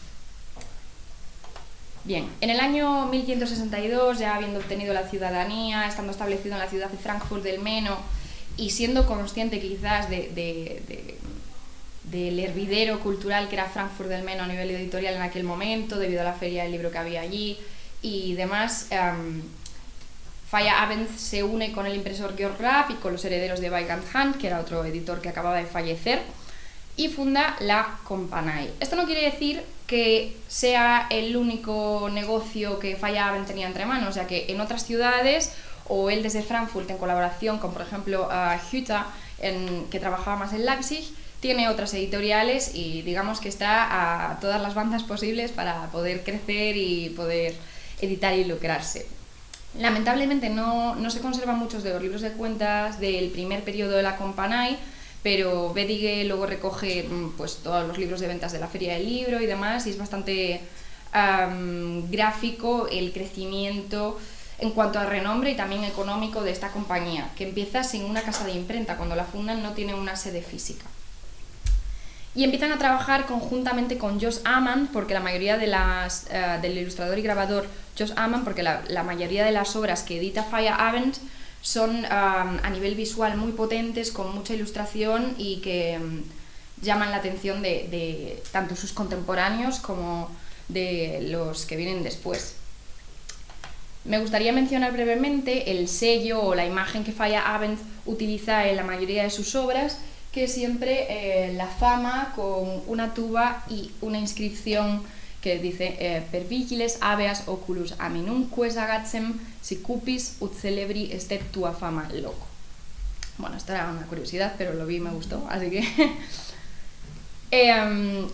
Bien, en el año 1562, ya habiendo obtenido la ciudadanía, estando establecido en la ciudad de Frankfurt del Meno y siendo consciente quizás del hervidero cultural que era Frankfurt del Meno a nivel editorial en aquel momento, debido a la feria del libro que había allí y demás, Feyerabend se une con el impresor Georg Rapp y con los herederos de Weigand Hand, que era otro editor que acababa de fallecer, y funda la Compagnie. Esto no quiere decir que sea el único negocio que Feyerabend tenía entre manos, ya que en otras ciudades, o él desde Frankfurt en colaboración con, por ejemplo, Hütter, que trabajaba más en Leipzig, tiene otras editoriales y digamos que está a todas las bandas posibles para poder crecer y poder editar y lucrarse. Lamentablemente no se conservan muchos de los libros de cuentas del primer periodo de la Compagnie, pero Bedige luego recoge pues todos los libros de ventas de la Feria del Libro y demás, y es bastante gráfico el crecimiento en cuanto a renombre y también económico de esta compañía, que empieza sin una casa de imprenta. Cuando la fundan no tiene una sede física. Y empiezan a trabajar conjuntamente con Jos Ammann, porque la mayoría de del ilustrador y grabador Jos Ammann, porque la mayoría de las obras que edita Feyerabend son a nivel visual muy potentes, con mucha ilustración y que llaman la atención de tanto sus contemporáneos como de los que vienen después. Me gustaría mencionar brevemente el sello o la imagen que Feyerabend utiliza en la mayoría de sus obras, que es siempre la fama con una tuba y una inscripción que dice per vigiles habeas oculus aminunque sagatzem sicupis ut celebri estet tua fama loco. Bueno, esto era una curiosidad, pero lo vi y me gustó, así que...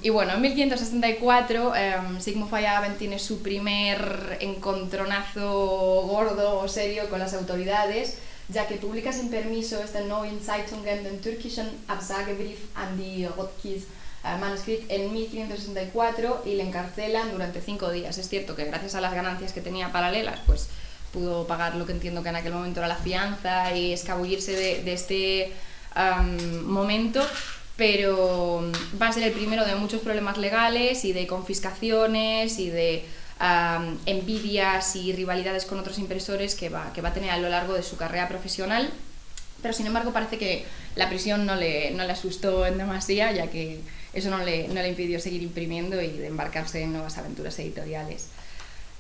y bueno, en 1564 Sigmund Feyerabend tiene su primer encontronazo gordo o serio con las autoridades, ya que publica sin permiso este Neuen Zeitungen, den türkischen Absagebrief an die Rotkis Manuscript en 1564, y le encarcelan durante 5 días. Es cierto que gracias a las ganancias que tenía paralelas, pues pudo pagar lo que entiendo que en aquel momento era la fianza y escabullirse de este momento, pero va a ser el primero de muchos problemas legales y de confiscaciones y de envidias y rivalidades con otros impresores que va a tener a lo largo de su carrera profesional. Pero sin embargo parece que la prisión no le asustó en demasía, ya que eso no le impidió seguir imprimiendo y de embarcarse en nuevas aventuras editoriales.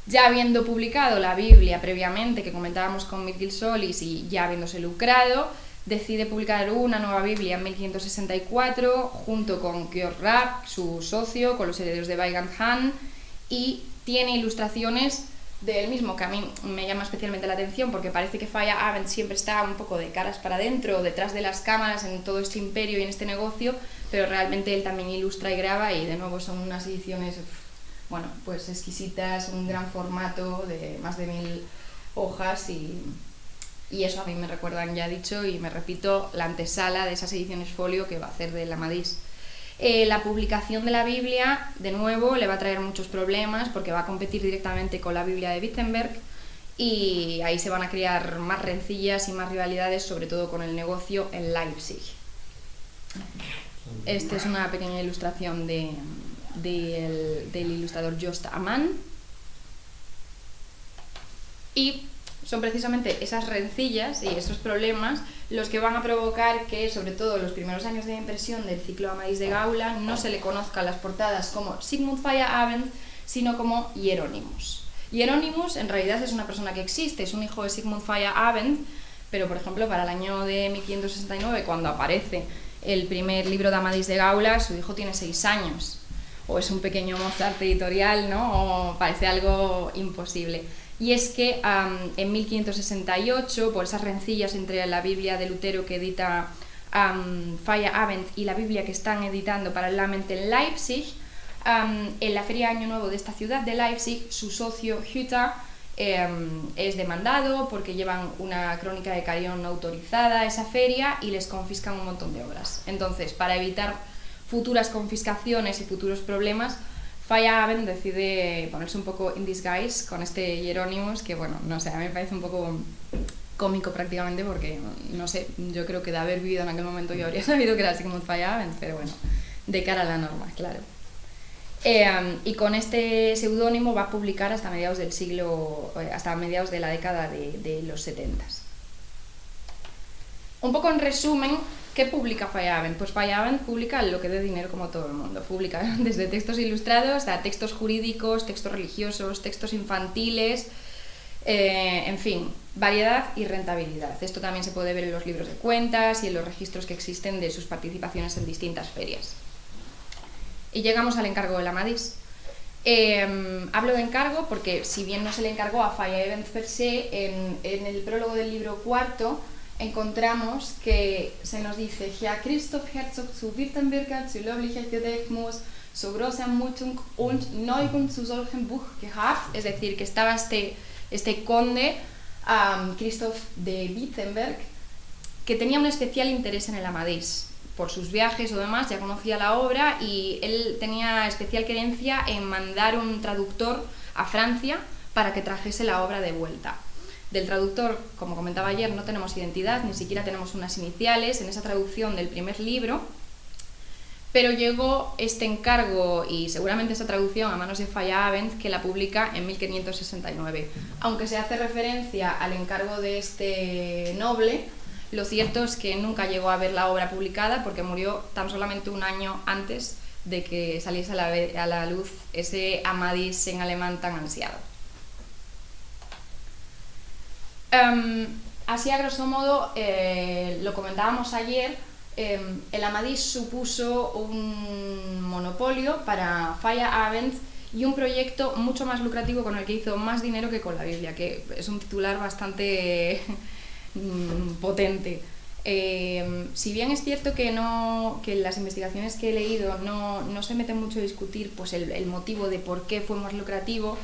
Ya habiendo publicado la Biblia previamente, que comentábamos con Virgil Solis, y ya habiéndose lucrado, decide publicar una nueva Biblia en 1564 junto con Georg Rapp, su socio, con los herederos de Weigand Hand, y tiene ilustraciones del mismo, que a mí me llama especialmente la atención porque parece que Feyerabend siempre está un poco de caras para adentro, detrás de las cámaras en todo este imperio y en este negocio, pero realmente él también ilustra y graba, y de nuevo son unas ediciones bueno, pues exquisitas, un gran formato de más de 1000 hojas y eso a mí me recuerdan, ya dicho, y me repito, la antesala de esas ediciones folio que va a hacer del Amadís. La publicación de la Biblia, de nuevo, le va a traer muchos problemas porque va a competir directamente con la Biblia de Wittenberg y ahí se van a crear más rencillas y más rivalidades, sobre todo con el negocio en Leipzig. Esta es una pequeña ilustración del ilustrador Jost Amann. Y son precisamente esas rencillas y esos problemas los que van a provocar que, sobre todo en los primeros años de impresión del ciclo Amadís de Gaula, no se le conozcan las portadas como Sigmund Feyerabend, sino como Hieronymus. Hieronymus en realidad es una persona que existe, es un hijo de Sigmund Feyerabend, pero por ejemplo para el año de 1569, cuando aparece el primer libro de Amadís de Gaula, su hijo tiene 6 años, o es un pequeño Mozart editorial, ¿no? O parece algo imposible. Y es que en 1568, por esas rencillas entre la Biblia de Lutero que edita Feyerabend y la Biblia que están editando paralelamente en Leipzig, en la Feria de Año Nuevo de esta ciudad de Leipzig, su socio Hütter es demandado porque llevan una crónica de Carión no autorizada a esa feria y les confiscan un montón de obras. Entonces, para evitar futuras confiscaciones y futuros problemas, Feyerabend decide ponerse un poco in disguise con este Hieronymus, que bueno, no sé, a mí me parece un poco cómico prácticamente porque, no sé, yo creo que de haber vivido en aquel momento yo habría sabido que era Sigmund Feyerabend, pero bueno, de cara a la norma, claro. Y con este seudónimo va a publicar hasta mediados del siglo, hasta mediados de la década de los 70. Un poco en resumen, ¿qué publica Feyerabend? Pues Feyerabend publica lo que dé dinero como todo el mundo. Publica desde textos ilustrados a textos jurídicos, textos religiosos, textos infantiles, en fin, variedad y rentabilidad. Esto también se puede ver en los libros de cuentas y en los registros que existen de sus participaciones en distintas ferias. Y llegamos al encargo del Amadís. Hablo de encargo porque, si bien no se le encargó a Feyerabend per se, en el prólogo del libro cuarto encontramos que se nos dice: Herr Christoph Herzog zu Wittenberger zu löblicher Gedächtnis, so große Mutung und Neigung zu solchem Buch gehabt. Es decir, que estaba este conde, Christoph de Wittenberg, que tenía un especial interés en el Amadís. Por sus viajes o demás, ya conocía la obra y él tenía especial querencia en mandar un traductor a Francia para que trajese la obra de vuelta. Del traductor, como comentaba ayer, no tenemos identidad, ni siquiera tenemos unas iniciales en esa traducción del primer libro, pero llegó este encargo y seguramente esa traducción a manos de Feyerabend, que la publica en 1569. Aunque se hace referencia al encargo de este noble, lo cierto es que nunca llegó a ver la obra publicada porque murió tan solamente un año antes de que saliese a la luz ese Amadís en alemán tan ansiado. Así a grosso modo, lo comentábamos ayer, el Amadís supuso un monopolio para Feyerabend y un proyecto mucho más lucrativo con el que hizo más dinero que con la Biblia, que es un titular bastante potente. Si bien es cierto que en las investigaciones que he leído no se mete mucho a discutir pues el motivo de por qué fue más lucrativo,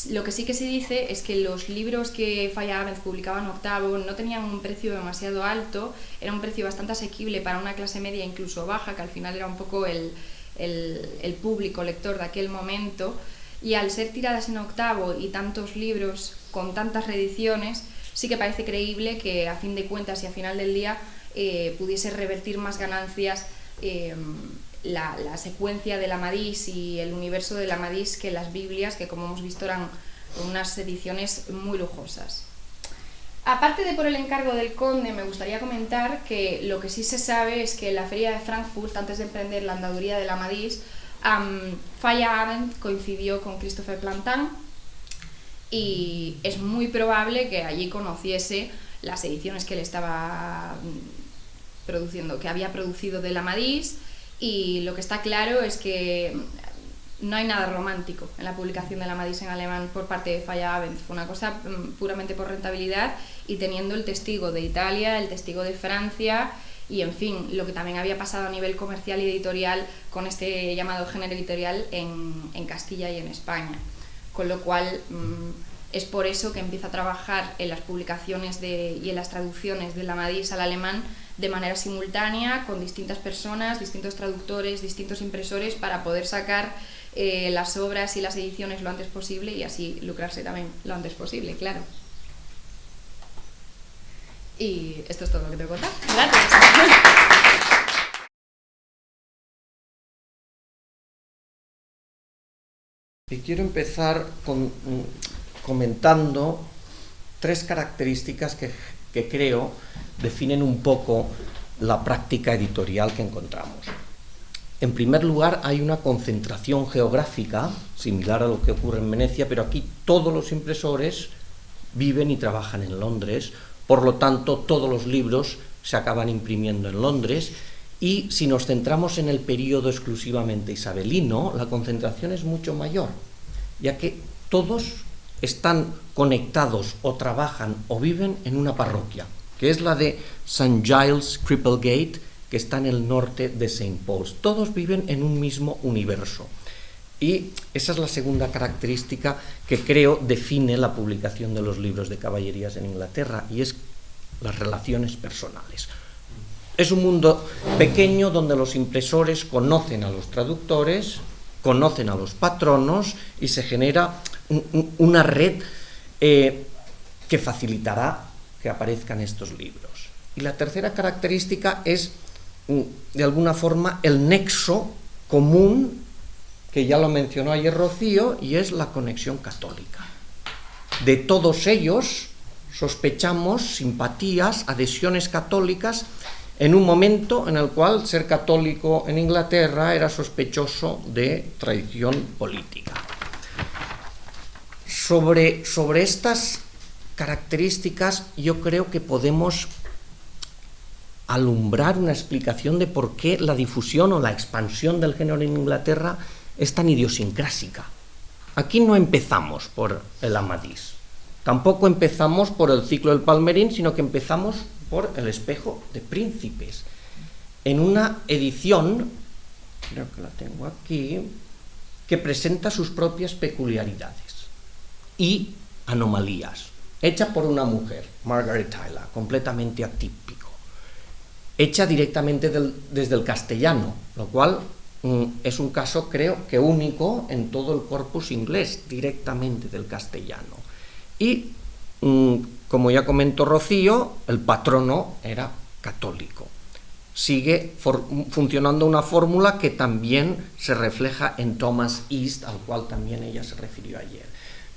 lo que sí que se dice es que los libros que Feyerabend publicaba en octavo no tenían un precio demasiado alto, era un precio bastante asequible para una clase media incluso baja, que al final era un poco el público lector de aquel momento, y al ser tiradas en octavo y tantos libros con tantas reediciones, sí que parece creíble que a fin de cuentas y a final del día pudiese revertir más ganancias la secuencia del Amadís y el universo del Amadís que las Biblias, que como hemos visto eran unas ediciones muy lujosas. Aparte de por el encargo del conde, me gustaría comentar que lo que sí se sabe es que en la feria de Frankfurt, antes de emprender la andaduría del Amadís, Feyerabend coincidió con Christopher Plantin y es muy probable que allí conociese las ediciones que él estaba produciendo, que había producido del Amadís, y lo que está claro es que no hay nada romántico en la publicación del Amadís en alemán por parte de Feyerabend. Fue una cosa puramente por rentabilidad y teniendo el testigo de Italia, el testigo de Francia y, en fin, lo que también había pasado a nivel comercial y editorial con este llamado género editorial en Castilla y en España. Con lo cual, es por eso que empieza a trabajar en las publicaciones y en las traducciones del Amadís al alemán de manera simultánea, con distintas personas, distintos traductores, distintos impresores, para poder sacar las obras y las ediciones lo antes posible y así lucrarse también lo antes posible, claro. Y esto es todo lo que tengo que contar. Gracias. Y quiero empezar comentando 3 características que creo definen un poco la práctica editorial que encontramos. En primer lugar, hay una concentración geográfica, similar a lo que ocurre en Venecia, pero aquí todos los impresores viven y trabajan en Londres, por lo tanto, todos los libros se acaban imprimiendo en Londres, y si nos centramos en el periodo exclusivamente isabelino, la concentración es mucho mayor, ya que todos están conectados o trabajan o viven en una parroquia, que es la de St. Giles Cripplegate, que está en el norte de St. Paul's. Todos viven en un mismo universo. Y esa es la segunda característica que creo define la publicación de los libros de caballerías en Inglaterra, y es las relaciones personales. Es un mundo pequeño donde los impresores conocen a los traductores, conocen a los patronos y se genera una red que facilitará que aparezcan estos libros. Y la tercera característica es, de alguna forma, el nexo común, que ya lo mencionó ayer Rocío, y es la conexión católica. De todos ellos sospechamos simpatías, adhesiones católicas, en un momento en el cual ser católico en Inglaterra era sospechoso de traición política. Sobre estas características yo creo que podemos alumbrar una explicación de por qué la difusión o la expansión del género en Inglaterra es tan idiosincrásica. Aquí no empezamos por el Amadís, tampoco empezamos por el ciclo del Palmerín, sino que empezamos por el Espejo de Príncipes, en una edición, creo que la tengo aquí, que presenta sus propias peculiaridades y anomalías, hecha por una mujer, Margaret Tyler, completamente atípico, hecha directamente desde el castellano, lo cual es un caso, creo, que único en todo el corpus inglés, directamente del castellano. Y, como ya comentó Rocío, el patrono era católico. Sigue funcionando una fórmula que también se refleja en Thomas East, al cual también ella se refirió ayer.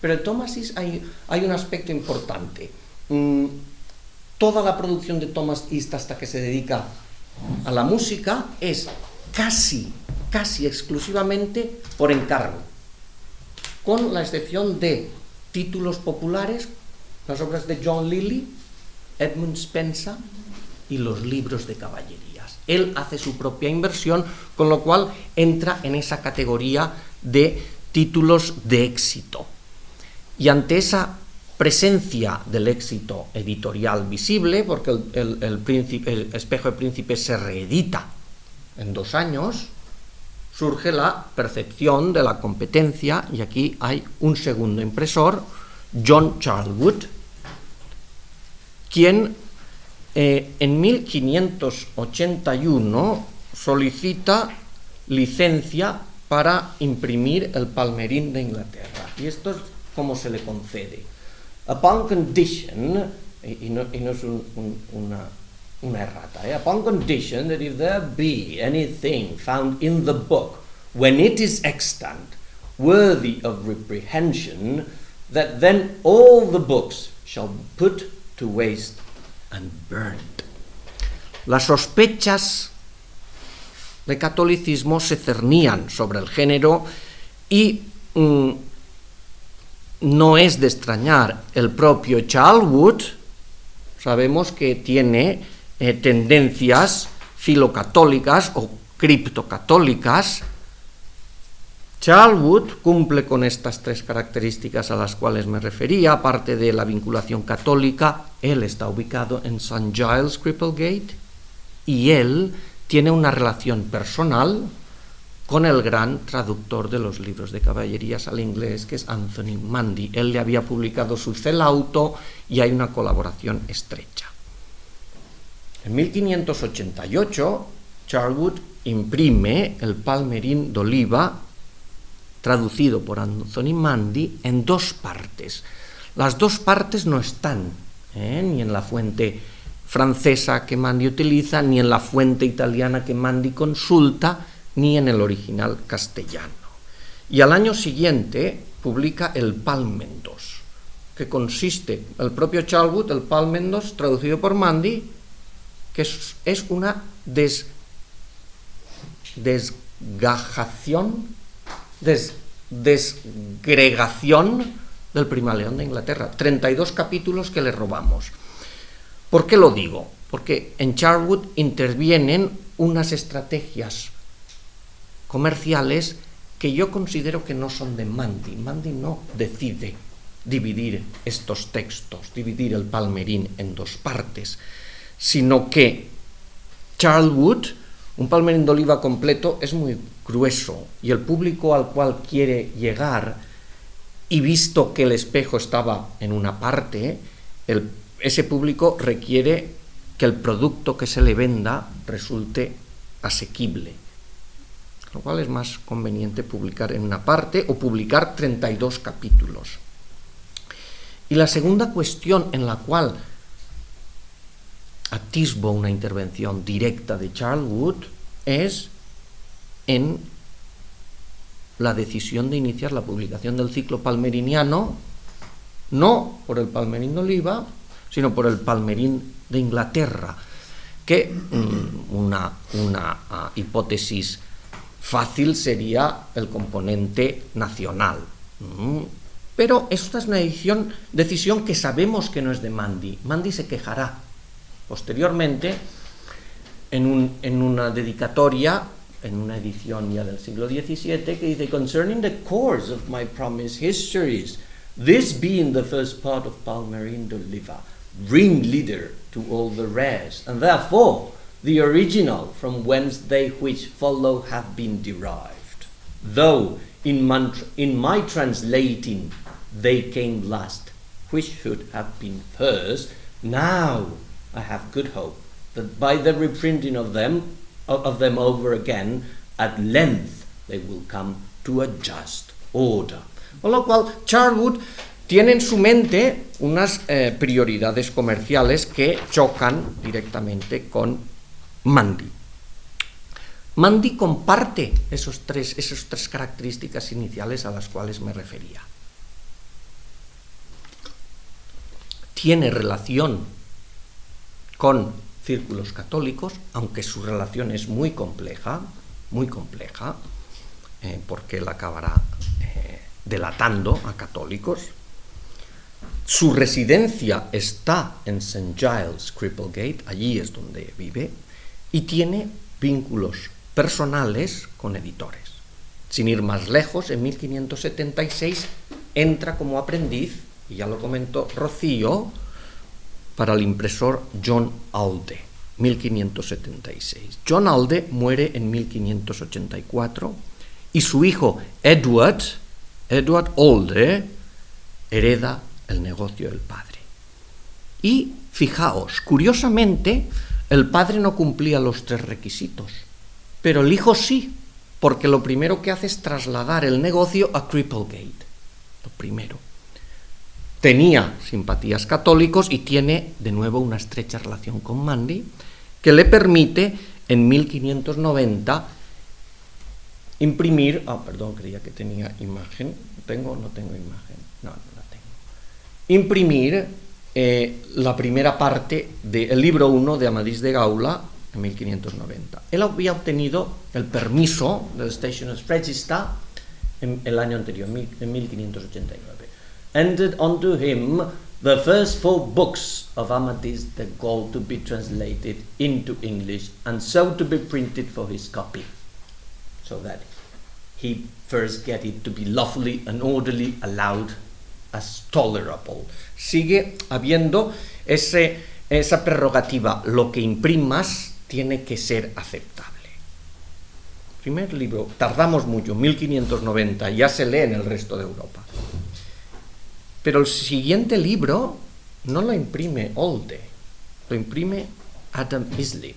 Pero en Thomas East hay un aspecto importante. Toda la producción de Thomas East, hasta que se dedica a la música, es casi exclusivamente por encargo, con la excepción de títulos populares, las obras de John Lilly, Edmund Spenser y los libros de caballerías. Él hace su propia inversión, con lo cual entra en esa categoría de títulos de éxito. Y ante esa presencia del éxito editorial visible, porque el Espejo de Príncipes se reedita en 2 años, surge la percepción de la competencia, y aquí hay un segundo impresor, John Charlwood, quien en 1581 solicita licencia para imprimir el Palmerín de Inglaterra. Y esto es como se le concede. Upon condition, y no es una errata, upon condition that if there be anything found in the book, when it is extant, worthy of reprehension, that then all the books shall be put to waste and burned. Las sospechas de catolicismo se cernían sobre el género y no es de extrañar. El propio Charlwood, sabemos que tiene tendencias filocatólicas o criptocatólicas. Charlwood cumple con estas 3 características a las cuales me refería, aparte de la vinculación católica. Él está ubicado en St. Giles Cripplegate y él tiene una relación personal con el gran traductor de los libros de caballerías al inglés, que es Anthony Mundy. Él le había publicado su Celauto y hay una colaboración estrecha. En 1588, Charlwood imprime el Palmerín d'Oliva, traducido por Anthony Mundy, en 2 partes. Las 2 partes no están ni en la fuente francesa que Mundy utiliza, ni en la fuente italiana que Mundy consulta, ni en el original castellano. Y al año siguiente publica el Palmendos, que consiste, el propio Charlwood, el Palmendos, traducido por Mundy, que es una desgregación del Primaleón de Inglaterra. 32 capítulos que le robamos. ¿Por qué lo digo? Porque en Charlwood intervienen unas estrategias comerciales que yo considero que no son de Mundy. Mundy no decide dividir estos textos, dividir el Palmerín en 2 partes, sino que Charlwood, un Palmerín d'Oliva completo, es muy grueso y el público al cual quiere llegar, y visto que el espejo estaba en una parte, ese público requiere que el producto que se le venda resulte asequible, lo cual es más conveniente publicar en una parte o publicar 32 capítulos. Y la segunda cuestión en la cual atisbo una intervención directa de Charlwood es en la decisión de iniciar la publicación del ciclo palmeriniano, no por el Palmerín d'Oliva, sino por el Palmerín de Inglaterra, que una hipótesis fácil sería el componente nacional. Pero esta es una decisión que sabemos que no es de Mundy. Mundy se quejará posteriormente en una dedicatoria, en una edición ya del siglo XVII, que dice: "Concerning the course of my promised histories, this being the first part of Palmerín d'Oliva, ringleader to all the rest, and therefore the original from whence they which follow have been derived. Though in my translating they came last, which should have been first, now I have good hope that by the reprinting of them over again, at length they will come to a just order." Con lo cual, Charlwood tiene en su mente unas prioridades comerciales que chocan directamente con Mundy. Mundy comparte esas tres características iniciales a las cuales me refería. Tiene relación con círculos católicos, aunque su relación es muy compleja, porque él acabará delatando a católicos. Su residencia está en St. Giles, Cripplegate, allí es donde vive, y tiene vínculos personales con editores. Sin ir más lejos, en 1576 entra como aprendiz, y ya lo comentó Rocío, para el impresor John Alde, 1576. John Alde muere en 1584 y su hijo Edward Alde hereda el negocio del padre. Y fijaos, curiosamente, el padre no cumplía los 3 requisitos, pero el hijo sí, porque lo primero que hace es trasladar el negocio a Cripplegate, lo primero. Tenía simpatías católicos y tiene de nuevo una estrecha relación con Mundy, que le permite en 1590 imprimir, creía que tenía imagen, no tengo imagen, no la tengo, imprimir la primera parte del libro 1 de Amadís de Gaula en 1590. Él había obtenido el permiso del Stationers Register en el año anterior, en 1589. Entered unto him the first 4 books of Amadís de Gaula to be translated into English and so to be printed for his copy, so that he first get it to be lawfully and orderly allowed as tolerable. Sigue habiendo esa prerrogativa: lo que imprimas tiene que ser aceptable. El primer libro, tardamos mucho, 1590, ya se lee en el resto de Europa. Pero el siguiente libro no lo imprime Olde, lo imprime Adam Islip.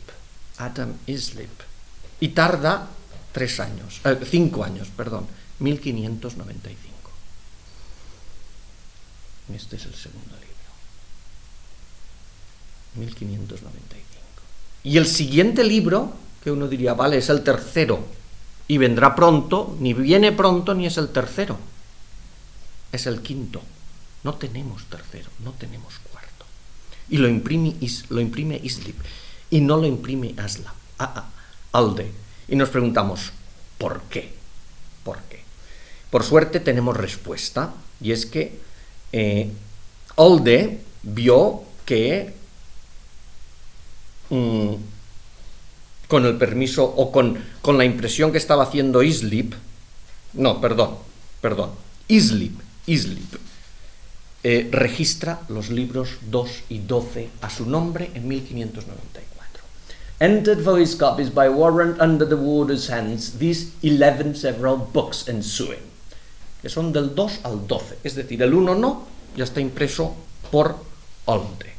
Y tarda 5 años, 1595. Este es el segundo libro. 1595. Y el siguiente libro, que uno diría, vale, es el tercero, y vendrá pronto, ni viene pronto ni es el tercero, es el quinto. No tenemos tercero, no tenemos cuarto. Y lo imprime Islip, y no lo imprime Alde. Y nos preguntamos, ¿por qué? ¿Por qué? Por suerte tenemos respuesta, y es que Olde vio que con el permiso o con la impresión que estaba haciendo Islip, registra los libros 2 y 12 a su nombre en 1594. Entered for his copies by warrant under the warder's hands these 11 several books ensuing, que son del 2 al 12, es decir, el 1 no, ya está impreso por Olde.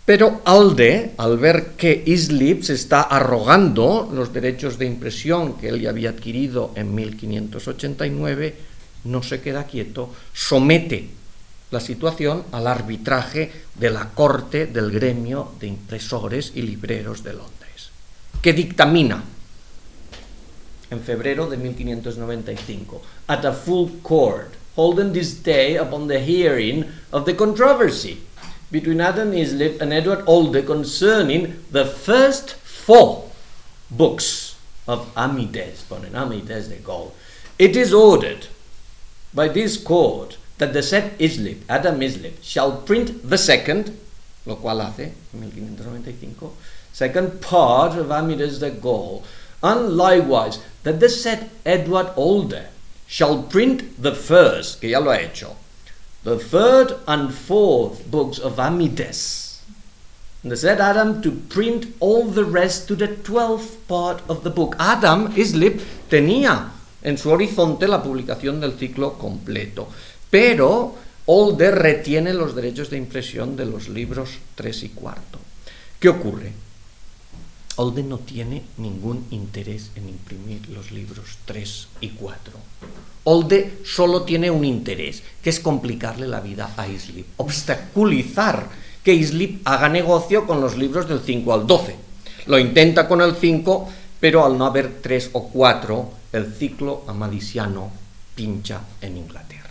Pero Alde, al ver que Islip se está arrogando los derechos de impresión que él ya había adquirido en 1589, no se queda quieto, somete la situación al arbitraje de la corte del gremio de impresores y libreros de Londres, que dictamina en febrero de 1595, at a full court, holden this day upon the hearing of the controversy between Adam Islip and Edward Olde concerning the first 4 books of Amides de Gaul. It is ordered by this court that the said Islip, Adam Islip, shall print the second, lo cual hace, en 1595, second part of Amides de Gaul, and likewise that the said Edward Olde shall print the first, que ya lo ha hecho, the third and fourth books of Amides, and the said Adam to print all the rest to the 12th part of the book. Adam Islip tenía en su horizonte la publicación del ciclo completo, pero Olde retiene los derechos de impresión de los libros 3 y 4. ¿Qué ocurre? Olde no tiene ningún interés en imprimir los libros 3 y 4. Olde solo tiene un interés, que es complicarle la vida a Islip, obstaculizar que Islip haga negocio con los libros del 5 al 12. Lo intenta con el 5, pero al no haber 3 o 4, el ciclo amadisiano pincha en Inglaterra.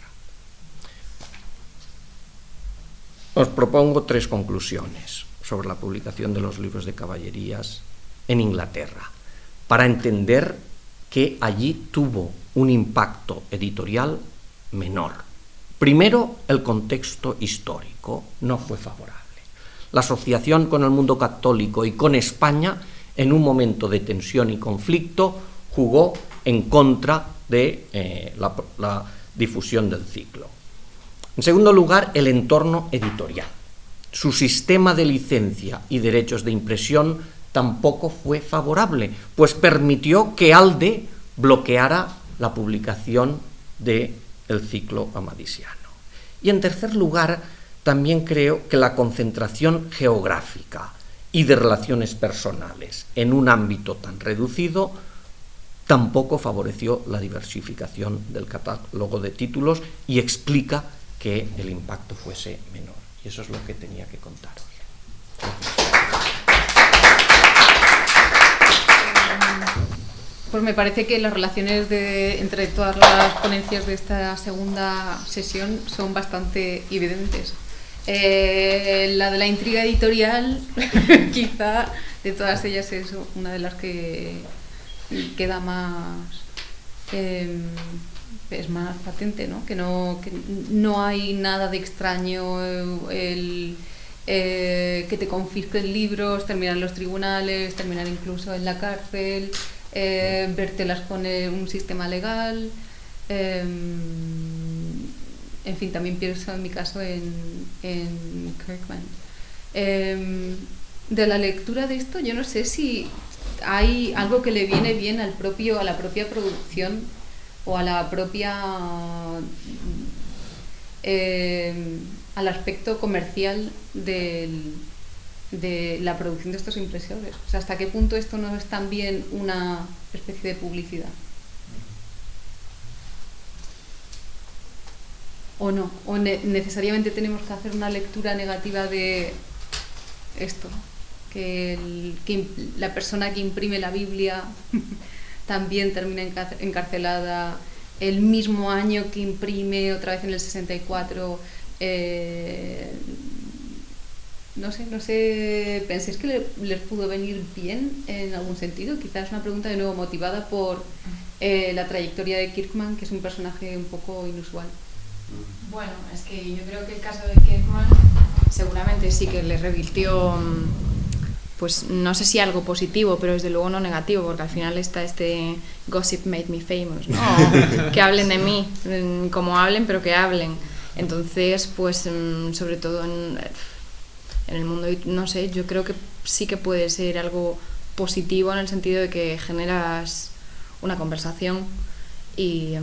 Os propongo 3 conclusiones sobre la publicación de los libros de caballerías en Inglaterra, para entender que allí tuvo un impacto editorial menor. Primero, el contexto histórico no fue favorable. La asociación con el mundo católico y con España, en un momento de tensión y conflicto, jugó en contra de la difusión del ciclo. En segundo lugar, el entorno editorial. Su sistema de licencia y derechos de impresión tampoco fue favorable, pues permitió que Alde bloqueara la publicación del ciclo amadisiano. Y en tercer lugar, también creo que la concentración geográfica y de relaciones personales en un ámbito tan reducido tampoco favoreció la diversificación del catálogo de títulos y explica que el impacto fuese menor. Y eso es lo que tenía que contaros. Pues me parece que las relaciones entre todas las ponencias de esta segunda sesión son bastante evidentes. La de la intriga editorial, quizá de todas ellas es una de las que queda más... es más patente, ¿no? Que no hay nada de extraño que te confisquen libros, terminar en los tribunales, terminar incluso en la cárcel, vértelas con un sistema legal. En fin, también pienso en mi caso en Kirkman. de la lectura de esto, yo no sé si hay algo que le viene bien a la propia producción o a la propia al aspecto comercial de la producción de estos impresores. O sea, hasta qué punto esto no es también una especie de publicidad. O no, o necesariamente tenemos que hacer una lectura negativa de esto, que la persona que imprime la Biblia también termina encarcelada el mismo año que imprime, otra vez en el 64, no sé, ¿pensáis que les pudo venir bien en algún sentido? Quizás es una pregunta de nuevo motivada por la trayectoria de Kirkman, que es un personaje un poco inusual. Bueno, es que yo creo que el caso de Kirkman seguramente sí que le revirtió, pues no sé si algo positivo, pero desde luego no negativo, porque al final está este gossip made me famous, ¿no? Que hablen de mí, como hablen, pero que hablen. Entonces, pues sobre todo en el mundo, no sé, yo creo que sí que puede ser algo positivo en el sentido de que generas una conversación. Y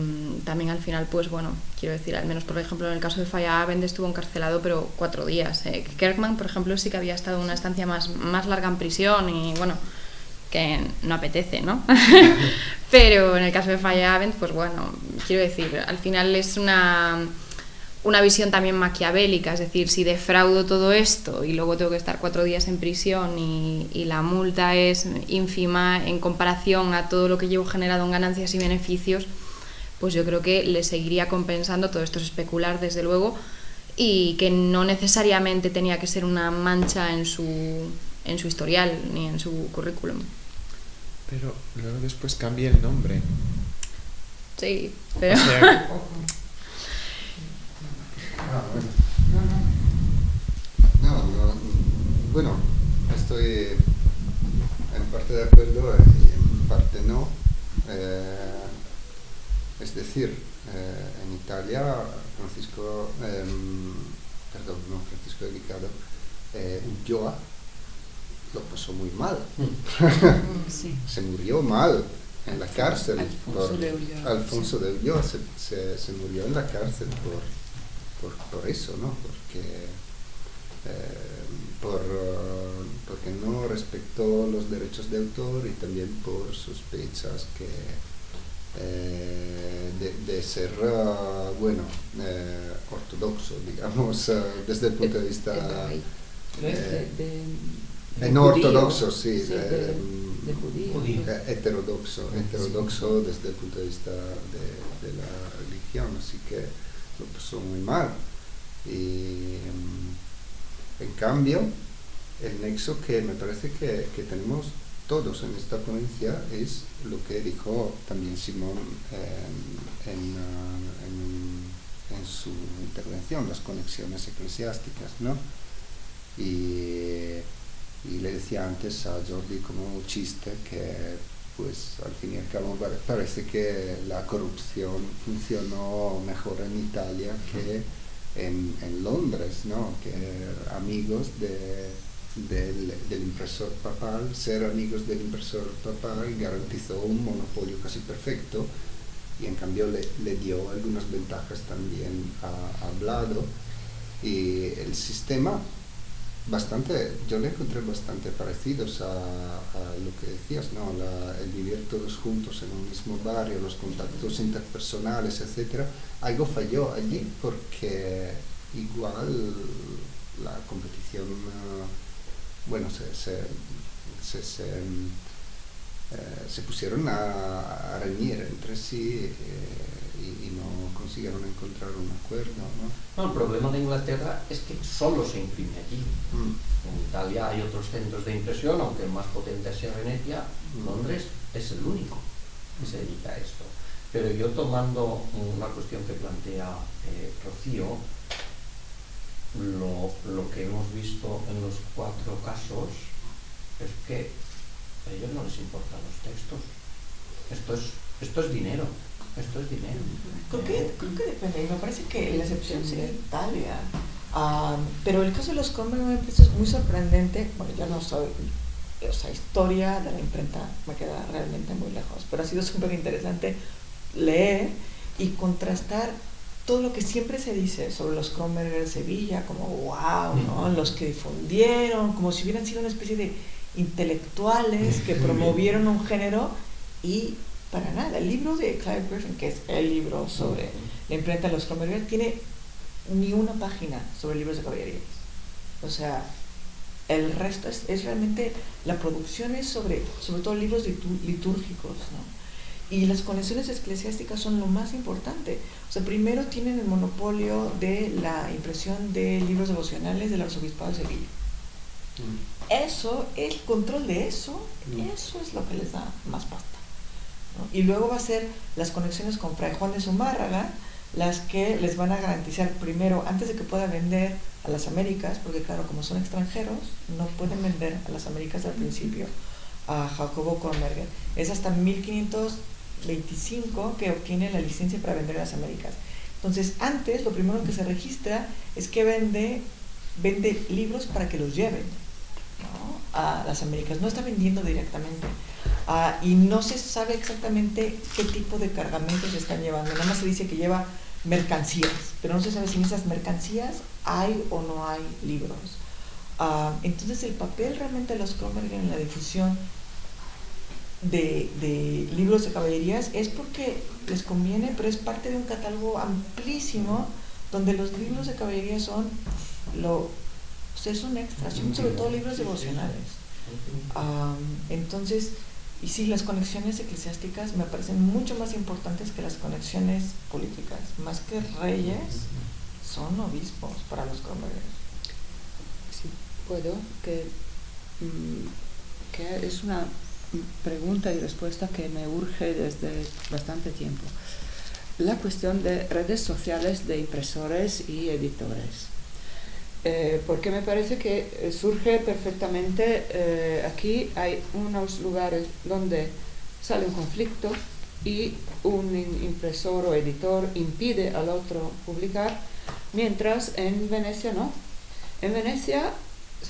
también al final, pues bueno, quiero decir, al menos por ejemplo en el caso de Faya Abend estuvo encarcelado pero 4 días. Kirkman, por ejemplo, sí que había estado una estancia más larga en prisión y bueno, que no apetece, ¿no? Pero en el caso de Faya Abend, pues bueno, quiero decir, al final es una visión también maquiavélica, es decir, si defraudo todo esto y luego tengo que estar 4 días en prisión y la multa es ínfima en comparación a todo lo que llevo generado en ganancias y beneficios, pues yo creo que le seguiría compensando. Todo esto es especular, desde luego, y que no necesariamente tenía que ser una mancha en su historial ni en su currículum. Pero luego después cambia el nombre. Sí, pero... O sea, bueno, estoy en parte de acuerdo y en parte no. Es decir, en Italia, Francisco de Licado, Ulloa lo pasó muy mal. Sí. Se murió mal en la cárcel. Alfonso de Ulloa. Se murió en la cárcel por eso, ¿no? Porque no respetó los derechos de autor y también por sospechas de ser ortodoxo, digamos, desde el punto de vista no ortodoxo, sí, heterodoxo desde el punto de vista de la religión, así que lo pasó muy mal. Y en cambio, el nexo que me parece que tenemos todos en esta ponencia es lo que dijo también Simón en su intervención, las conexiones eclesiásticas, ¿no? Y le decía antes a Jordi como un chiste que pues al fin y al cabo parece que la corrupción funcionó mejor en Italia que en Londres, ¿no? Que amigos del impresor papal, ser amigos del impresor papal garantizó un monopolio casi perfecto, y en cambio le dio algunas ventajas también a Blado, y el sistema yo le encontré bastante parecidos a lo que decías, ¿no? El vivir todos juntos en un mismo barrio, los contactos interpersonales, etcétera. Algo falló allí porque igual la competición se pusieron a reñir entre sí y no consiguieron encontrar un acuerdo, ¿no? No, el problema de Inglaterra es que solo se imprime allí. En Italia hay otros centros de impresión, aunque el más potente sea Venecia. Londres es el único que se dedica a esto. Pero yo, tomando una cuestión que plantea Rocío, lo que hemos visto en los 4 casos es que a ellos no les importan los textos. Esto es dinero. Creo que depende. Me parece que la excepción sería Italia. Pero el caso de los Cromberger es muy sorprendente. Bueno, yo no soy, o sea, historia de la imprenta me queda realmente muy lejos, pero ha sido súper interesante leer y contrastar todo lo que siempre se dice sobre los Cromberger de Sevilla, como wow, ¿no? Los que difundieron, como si hubieran sido una especie de intelectuales que promovieron un género, y para nada. El libro de Clive Griffin, que es el libro sobre la imprenta de los Cromberger, tiene ni una página sobre libros de caballerías. O sea, el resto es realmente, la producción es sobre todo libros litúrgicos, ¿no? Y las colecciones eclesiásticas son lo más importante. O sea, primero tienen el monopolio de la impresión de libros devocionales del Arzobispado de Sevilla. Eso, el control de eso es lo que les da más pasta, ¿no? Y luego va a ser las conexiones con Fray Juan de Zumárraga las que les van a garantizar primero, antes de que pueda vender a las Américas, porque claro, como son extranjeros, no pueden vender a las Américas al principio a Jacobo Cromberger. Es hasta 1525 que obtiene la licencia para vender a las Américas. Entonces, antes, lo primero que se registra es que vende libros para que los lleven, ¿no?, a las Américas. No está vendiendo directamente. Y no se sabe exactamente qué tipo de cargamentos están llevando. Nada más se dice que lleva mercancías, pero no se sabe si en esas mercancías hay o no hay libros. Entonces, el papel realmente de los Cromberger en la difusión de libros de caballerías es porque les conviene, pero es parte de un catálogo amplísimo donde los libros de caballería son son extras, son sobre todo libros devocionales. Entonces, y sí, las conexiones eclesiásticas me parecen mucho más importantes que las conexiones políticas. Más que reyes, son obispos para los Cromberger. Sí, puedo, que es una pregunta y respuesta que me urge desde bastante tiempo. La cuestión de redes sociales de impresores y editores. Porque me parece que surge perfectamente, aquí hay unos lugares donde sale un conflicto y un impresor o editor impide al otro publicar, mientras en Venecia no. En Venecia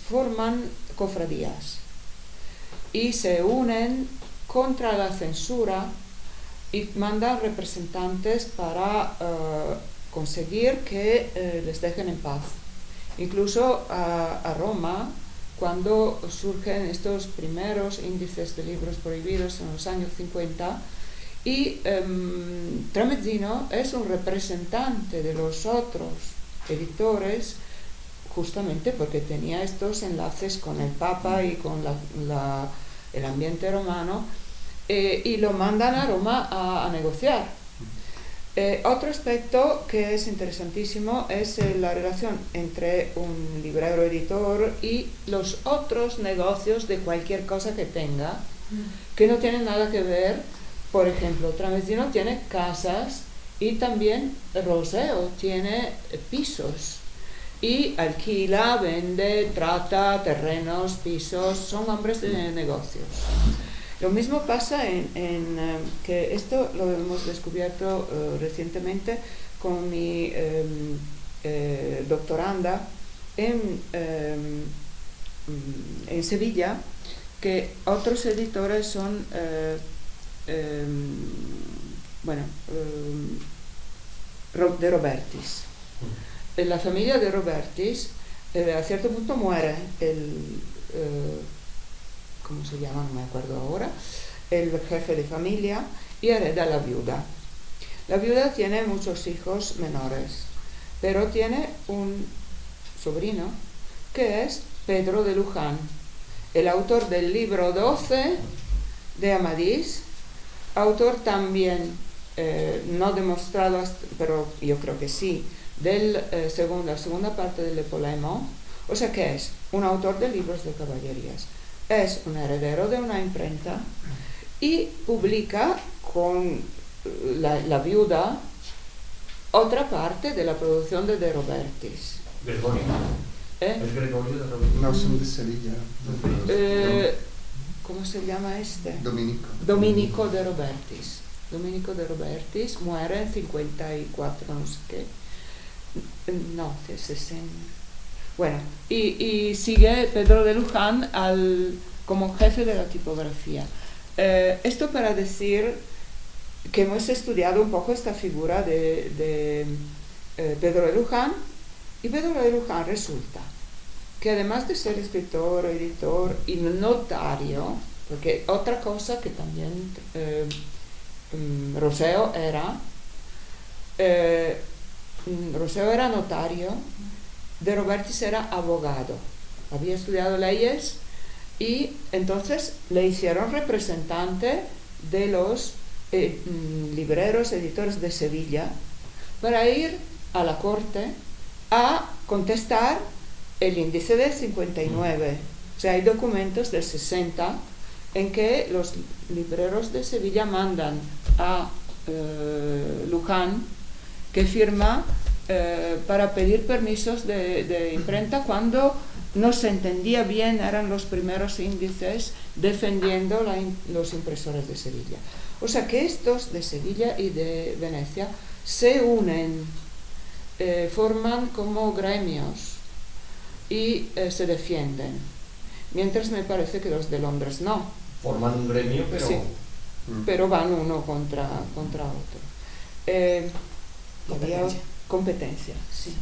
forman cofradías y se unen contra la censura y mandan representantes para conseguir que les dejen en paz. Incluso a Roma, cuando surgen estos primeros índices de libros prohibidos en los años 50, y Tramezzino es un representante de los otros editores, justamente porque tenía estos enlaces con el Papa y con el ambiente romano, y lo mandan a Roma a negociar. Otro aspecto que es interesantísimo es la relación entre un librero editor y los otros negocios de cualquier cosa que tenga, que no tienen nada que ver. Por ejemplo, Tramezzino tiene casas y también Roseo tiene pisos y alquila, vende, trata terrenos, pisos, son hombres de negocios. Lo mismo pasa en que esto lo hemos descubierto recientemente con mi doctoranda en Sevilla, que otros editores son de Robertis. La familia de Robertis a cierto punto muere ¿cómo se llama? No me acuerdo ahora, el jefe de familia, y hereda la viuda. La viuda tiene muchos hijos menores, pero tiene un sobrino que es Pedro de Luján, el autor del libro 12 de Amadís, autor también, no demostrado, pero yo creo que sí, la segunda parte del Polémon. O sea que es un autor de libros de caballerías. Es un heredero de una imprenta y publica con la viuda otra parte de la producción de Robertis. Gregorio. ¿Es Gregorio de Robertis? No, son de Sevilla. ¿Cómo se llama este? Dominico. Dominico de Robertis. Dominico de Robertis muere en 54, no sé qué. No, de 60. Bueno, y sigue Pedro de Luján como jefe de la tipografía. Esto para decir que hemos estudiado un poco esta figura de Pedro de Luján, y Pedro de Luján resulta que además de ser escritor, editor y notario, porque otra cosa que también Roseo era notario, de Robertis era abogado, había estudiado leyes y entonces le hicieron representante de los libreros, editores de Sevilla, para ir a la corte a contestar el índice del 59. O sea, hay documentos del 60 en que los libreros de Sevilla mandan a Luján, que firma para pedir permisos de imprenta cuando no se entendía bien, eran los primeros índices defendiendo los impresores de Sevilla. O sea que estos de Sevilla y de Venecia se unen, forman como gremios y se defienden, mientras me parece que los de Londres no. Forman un gremio, pero... Sí, pero van uno contra otro. Competencia, sí.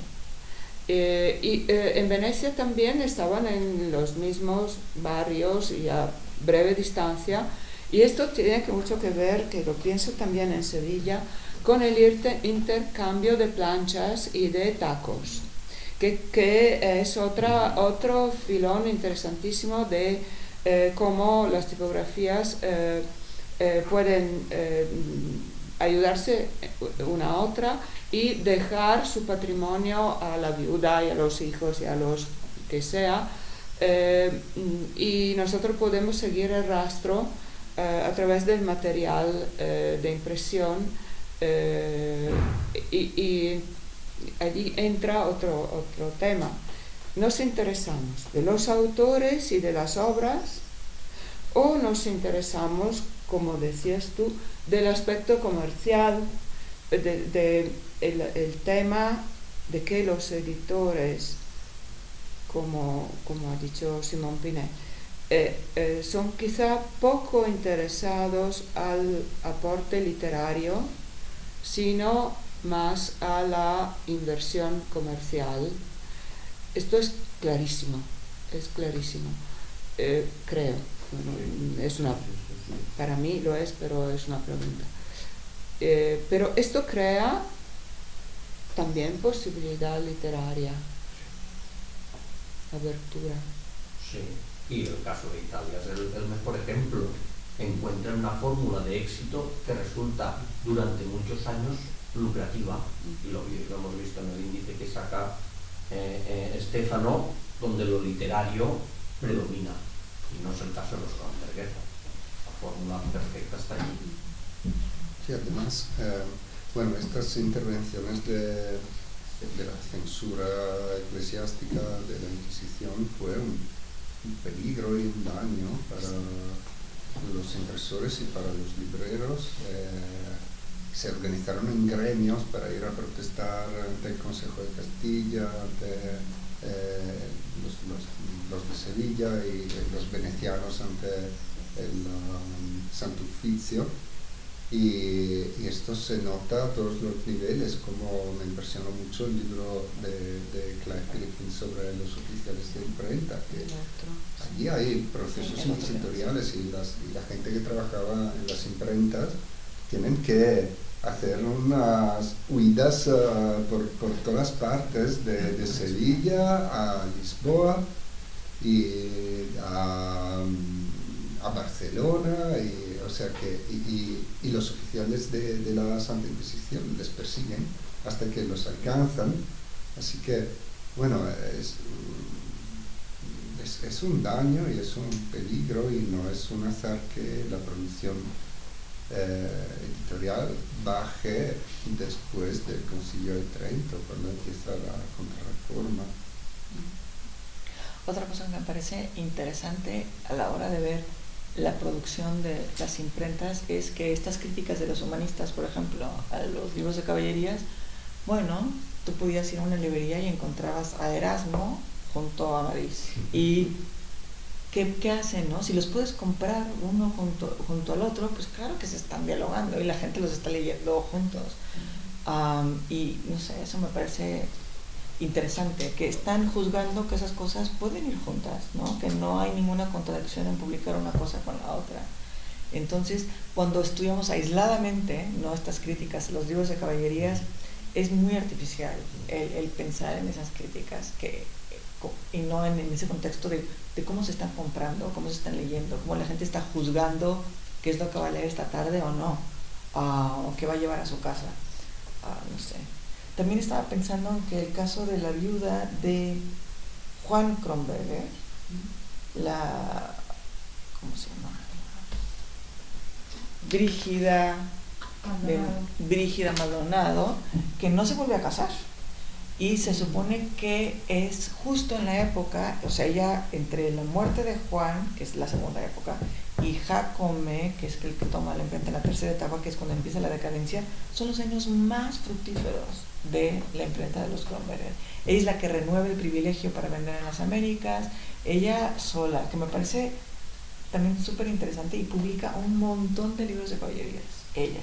Y en Venecia también estaban en los mismos barrios y a breve distancia, y esto tiene mucho que ver, que lo pienso también en Sevilla, con el intercambio de planchas y de tacos, que es otro filón interesantísimo de cómo las tipografías pueden ayudarse una a otra y dejar su patrimonio a la viuda y a los hijos y a los que sea, y nosotros podemos seguir el rastro a través del material de impresión, y allí entra otro tema. ¿Nos interesamos de los autores y de las obras, o nos interesamos, como decías tú, del aspecto comercial, el tema de que los editores, como ha dicho Simón Pinet, son quizá poco interesados al aporte literario, sino más a la inversión comercial? Esto es clarísimo, creo. Bueno, para mí lo es, pero es una pregunta. Pero esto crea también posibilidad literaria, abertura. Sí, y el caso de Italia es el mejor ejemplo. Encuentran una fórmula de éxito que resulta durante muchos años lucrativa, y lo hemos visto en el índice que saca Stefano, donde lo literario predomina, y no es el caso de los Convergueta. La fórmula perfecta está allí. Sí, además, bueno, estas intervenciones de la censura eclesiástica de la Inquisición fue un peligro y un daño para los impresores y para los libreros. Se organizaron en gremios para ir a protestar ante el Consejo de Castilla, ante los de Sevilla, y los venecianos ante el Santo Ufficio, y esto se nota a todos los niveles, como me impresionó mucho el libro de Clive Philipkin sobre los oficiales de imprenta, que allí hay procesos inquisitoriales, y la gente que trabajaba en las imprentas tienen que hacer unas huidas por todas partes, de Sevilla a Lisboa y a Barcelona, o sea que y los oficiales de la Santa Inquisición les persiguen hasta que los alcanzan. Así que, bueno, es un daño y es un peligro, y no es un azar que la producción editorial baje después del Concilio de Trento, cuando empieza la Contrarreforma. Otra cosa que me parece interesante a la hora de ver la producción de las imprentas es que estas críticas de los humanistas, por ejemplo, a los libros de caballerías, bueno, tú podías ir a una librería y encontrabas a Erasmo junto a Amadís. Y ¿qué hacen, no? Si los puedes comprar uno junto al otro, pues claro que se están dialogando y la gente los está leyendo juntos. Y no sé, eso me parece interesante, que están juzgando que esas cosas pueden ir juntas, ¿no? Que no hay ninguna contradicción en publicar una cosa con la otra. Entonces, cuando estudiamos aisladamente, ¿no?, estas críticas, los libros de caballerías, es muy artificial el pensar en esas críticas y no en ese contexto de cómo se están comprando, cómo se están leyendo, cómo la gente está juzgando qué es lo que va a leer esta tarde o no, o qué va a llevar a su casa. No sé. También estaba pensando en que el caso de la viuda de Juan Kronberger, ¿cómo se llama? Brígida Maldonado, que no se volvió a casar. Y se supone que es justo en la época, o sea, ella entre la muerte de Juan, que es la segunda época, y Jacome, que es el que toma la imprenta en la tercera etapa, que es cuando empieza la decadencia, son los años más fructíferos de la imprenta de los Kronberger. Ella es la que renueva el privilegio para vender en las Américas, ella sola, que me parece también súper interesante, y publica un montón de libros de caballerías, ella.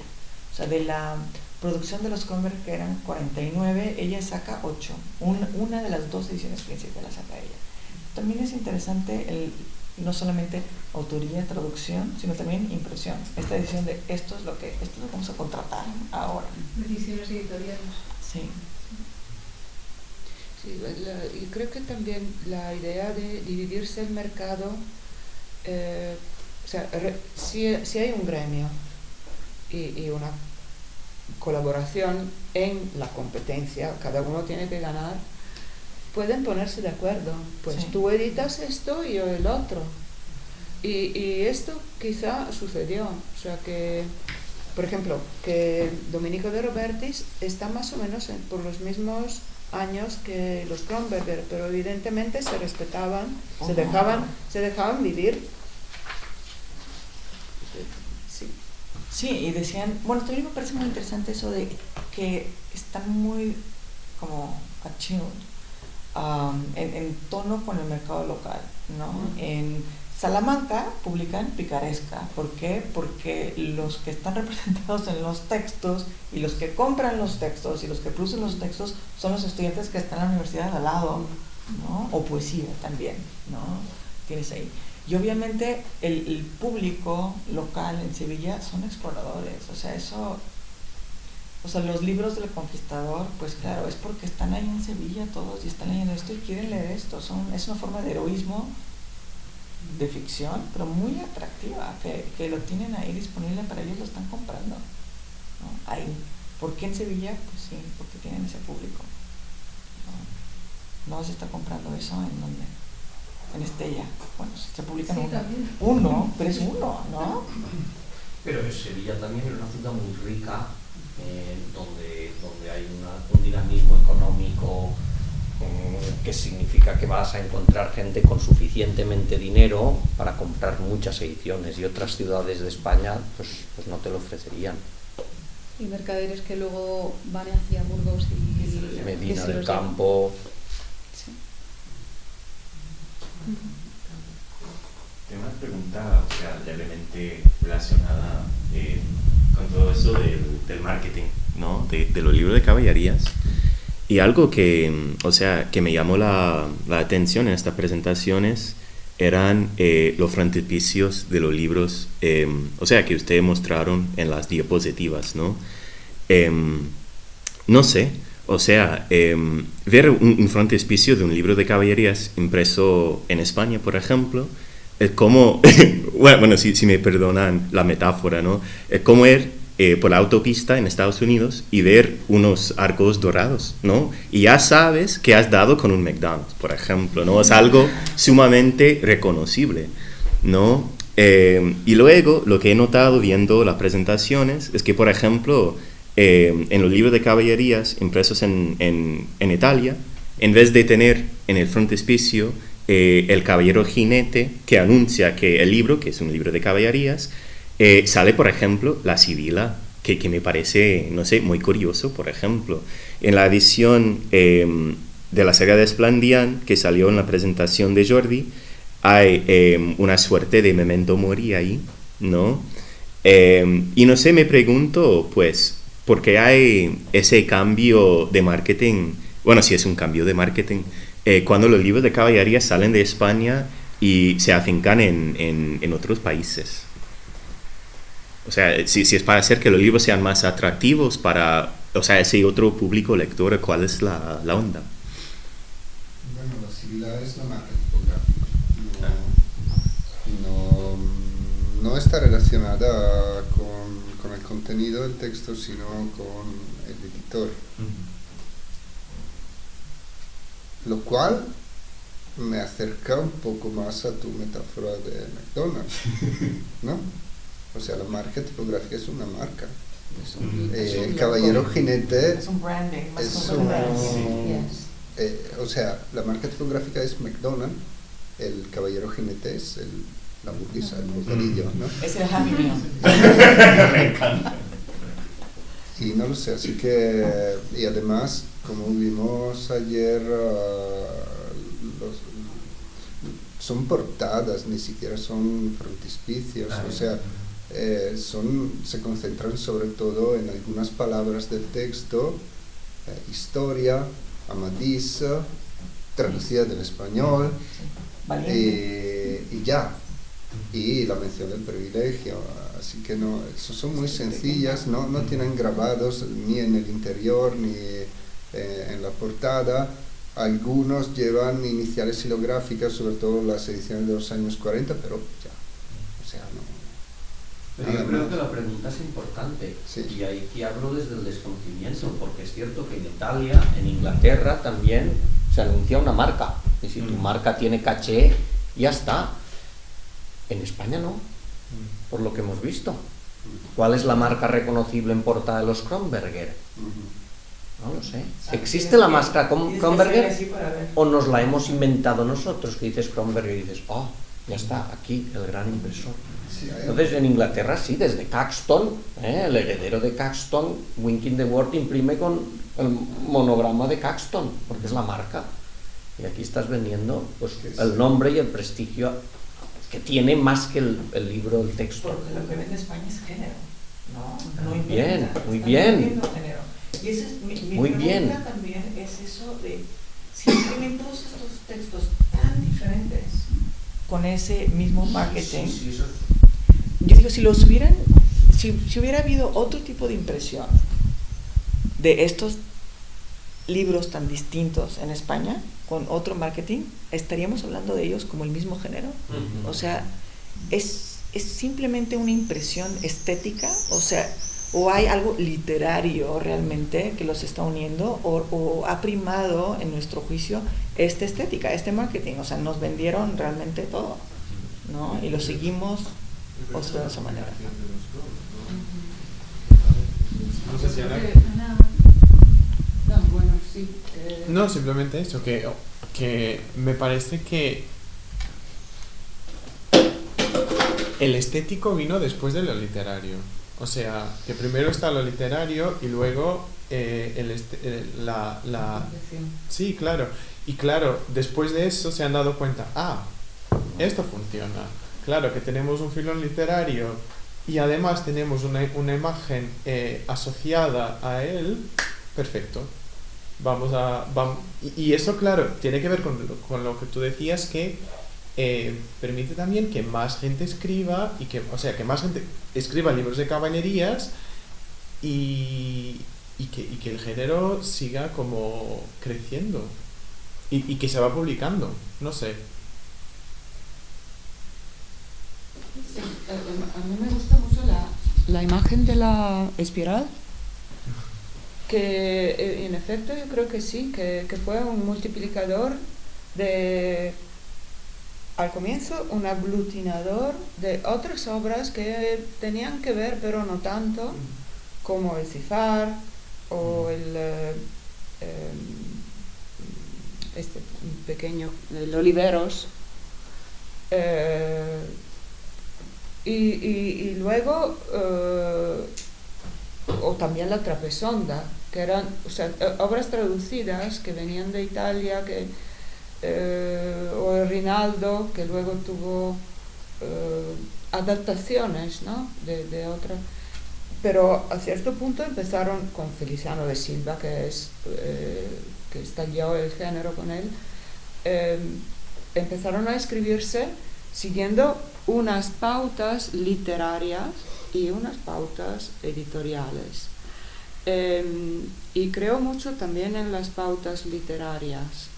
O sea, de la producción de los Kronberger, que eran 49, ella saca 8. Una de las 2 ediciones príncipe la saca ella. También es interesante no solamente autoría, traducción, sino también impresión. Esta edición de esto es lo que vamos a contratar ahora. Decisiones editoriales. Sí. Sí, y creo que también la idea de dividirse el mercado, o sea, si hay un gremio y una colaboración en la competencia, cada uno tiene que ganar, pueden ponerse de acuerdo, pues sí, tú editas esto y yo el otro, y esto quizá sucedió, o sea que, por ejemplo, que Domenico de Robertis está más o menos por los mismos años que los Kronberger, pero evidentemente se respetaban, se dejaban vivir. Sí, y decían, bueno, también me parece muy interesante eso de que están muy como attuned, en tono con el mercado local, ¿no? En Salamanca publican picaresca. ¿Por qué? Porque los que están representados en los textos y los que compran los textos y los que producen los textos son los estudiantes que están en la universidad de al lado, ¿no? O poesía también, ¿no? Tienes ahí. Y obviamente el público local en Sevilla son exploradores, o sea, los libros del Conquistador, pues claro, es porque están ahí en Sevilla todos y están leyendo esto y quieren leer esto. Es una forma de heroísmo, de ficción, pero muy atractiva, que lo tienen ahí disponible para ellos, lo están comprando, ¿no? Ahí. ¿Por qué en Sevilla? Pues sí, porque tienen ese público. No se está comprando eso en donde. En Estella, bueno, se publican sí, uno, pero es uno, ¿no? Pero Sevilla también es una ciudad muy rica, donde hay un dinamismo económico, que significa que vas a encontrar gente con suficientemente dinero para comprar muchas ediciones, y otras ciudades de España pues no te lo ofrecerían. Y mercaderes que luego van hacia Burgos y Medina del Campo. Tengo una pregunta, o sea, levemente relacionada con todo eso del marketing, ¿no? De los libros de caballerías. Y algo que, o sea, que me llamó la atención en estas presentaciones eran los frontispicios de los libros, o sea, que ustedes mostraron en las diapositivas, ¿no? No sé. O sea, ver un frontispicio de un libro de caballerías impreso en España, por ejemplo, es como, bueno, si me perdonan la metáfora, ¿no? Es como ir por la autopista en Estados Unidos y ver unos arcos dorados, ¿no? Y ya sabes que has dado con un McDonald's, por ejemplo, ¿no? Es algo sumamente reconocible, ¿no? Y luego, lo que he notado viendo las presentaciones es que, por ejemplo, en los libros de caballerías impresos en Italia, en vez de tener en el frontispicio el caballero jinete que anuncia que el libro, que es un libro de caballerías, sale, por ejemplo, la sibila que me parece, no sé, muy curioso. Por ejemplo, en la edición de la saga de Esplandian, que salió en la presentación de Jordi, hay una suerte de memento mori ahí, ¿no? Y no sé, me pregunto, pues, ¿por qué hay ese cambio de marketing? Bueno, si es un cambio de marketing, cuando los libros de caballería salen de España y se afincan en otros países. O sea, si es para hacer que los libros sean más atractivos para, o sea, ese otro público lector, ¿cuál es la onda? Bueno, la sigla es la marca tipográfica. No está relacionada con el contenido del texto, sino con el editor. Lo cual me acerca un poco más a tu metáfora de McDonald's, ¿no? O sea, la marca tipográfica es una marca. El Caballero Jinete es un branding, más es como o sea, la marca tipográfica es McDonald's, el Caballero Jinete es la hamburguesa, el bocadillo, ¿no? Es el Happy Meal. Me encanta. Y no lo sé, así que, y además, como vimos ayer, son portadas, ni siquiera son frontispicios, o sea, se concentran sobre todo en algunas palabras del texto, historia, Amadís, traducida del español, y ya, y la mención del privilegio, así que no, son muy sencillas, no tienen grabados ni en el interior ni en la portada. Algunos llevan iniciales silográficas, sobre todo las ediciones de los años 40, pero ya, o sea, no. Pero yo creo que la pregunta es importante, sí. Y aquí hablo desde el desconocimiento, porque es cierto que en Italia, en Inglaterra también se anuncia una marca, y si tu marca tiene caché, ya está. En España no, por lo que hemos visto. ¿Cuál es la marca reconocible en portada de los Kronberger? No lo sé. ¿Existe la marca Kronberger o nos la hemos inventado nosotros? Que dices Kronberger y dices, oh, ya está, aquí el gran impresor. Entonces en Inglaterra sí, desde Caxton, el heredero de Caxton, Winking the Word, imprime con el monograma de Caxton, porque es la marca. Y aquí estás vendiendo pues, el nombre y el prestigio que tiene más que el libro, el texto. Porque lo que vende España es género, ¿no? Muy bien, muy bien. Y esa es mi muy pregunta bien. También es eso de si imprimen todos estos textos tan diferentes con ese mismo marketing. Yo digo, si hubiera habido otro tipo de impresión de estos libros tan distintos en España, con otro marketing, estaríamos hablando de ellos como el mismo género. O sea, es simplemente una impresión estética, o sea, o hay algo literario realmente que los está uniendo, o ha primado en nuestro juicio esta estética, este marketing. O sea, nos vendieron realmente todo, ¿no? Y lo seguimos de esa manera. No sé si Ana... Bueno, sí. No, simplemente eso, que me parece que el estético vino después de lo literario. O sea, que primero está lo literario y luego Sí, claro. Y claro, después de eso se han dado cuenta, esto funciona. Claro, que tenemos un filón literario y además tenemos una imagen asociada a él, perfecto. Y eso, claro, tiene que ver con lo que tú decías, que permite también que más gente escriba, que más gente escriba libros de caballerías y que el género siga como creciendo y que se va publicando, no sé. Sí, a mí me gusta mucho la imagen de la espiral, que en efecto yo creo que sí, que fue un multiplicador al comienzo un aglutinador de otras obras que tenían que ver, pero no tanto, como el Cifar o el Oliveros, y luego o también la Trapezonda, que eran, o sea, obras traducidas que venían de Italia, o el Rinaldo, que luego tuvo adaptaciones, ¿no? de otra. Pero a cierto punto empezaron con Feliciano de Silva, que estalló el género con él. Empezaron a escribirse siguiendo unas pautas literarias y unas pautas editoriales. Y creo mucho también en las pautas literarias,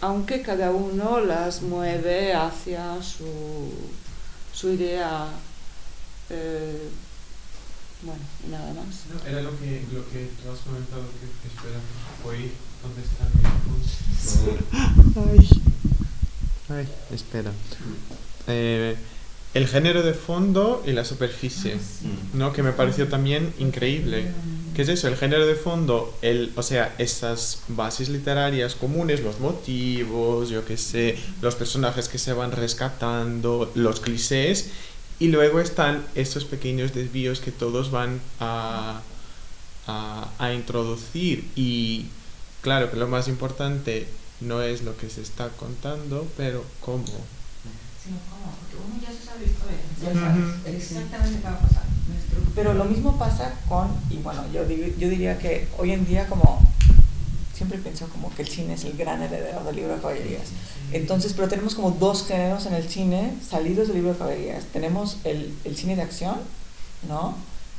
aunque cada uno las mueve hacia su idea. Bueno, nada más. No, era lo que tú has comentado, que espera, voy ¿dónde está? Ay, espera. El género de fondo y la superficie, ¿no? Que me pareció también increíble. ¿Qué es eso? El género de fondo, o sea, esas bases literarias comunes, los motivos, yo qué sé, los personajes que se van rescatando, los clichés, y luego están esos pequeños desvíos que todos van a introducir. Y claro que lo más importante no es lo que se está contando, pero cómo. Sino cómo, porque uno ya se sabe historia, ya sabes exactamente qué va a pasar. Pero lo mismo pasa con, y bueno, yo diría que hoy en día como, siempre pienso como que el cine es el gran heredero del libro de caballerías. Entonces, pero tenemos como dos géneros en el cine salidos del libro de caballerías. Tenemos el cine de acción, ¿no?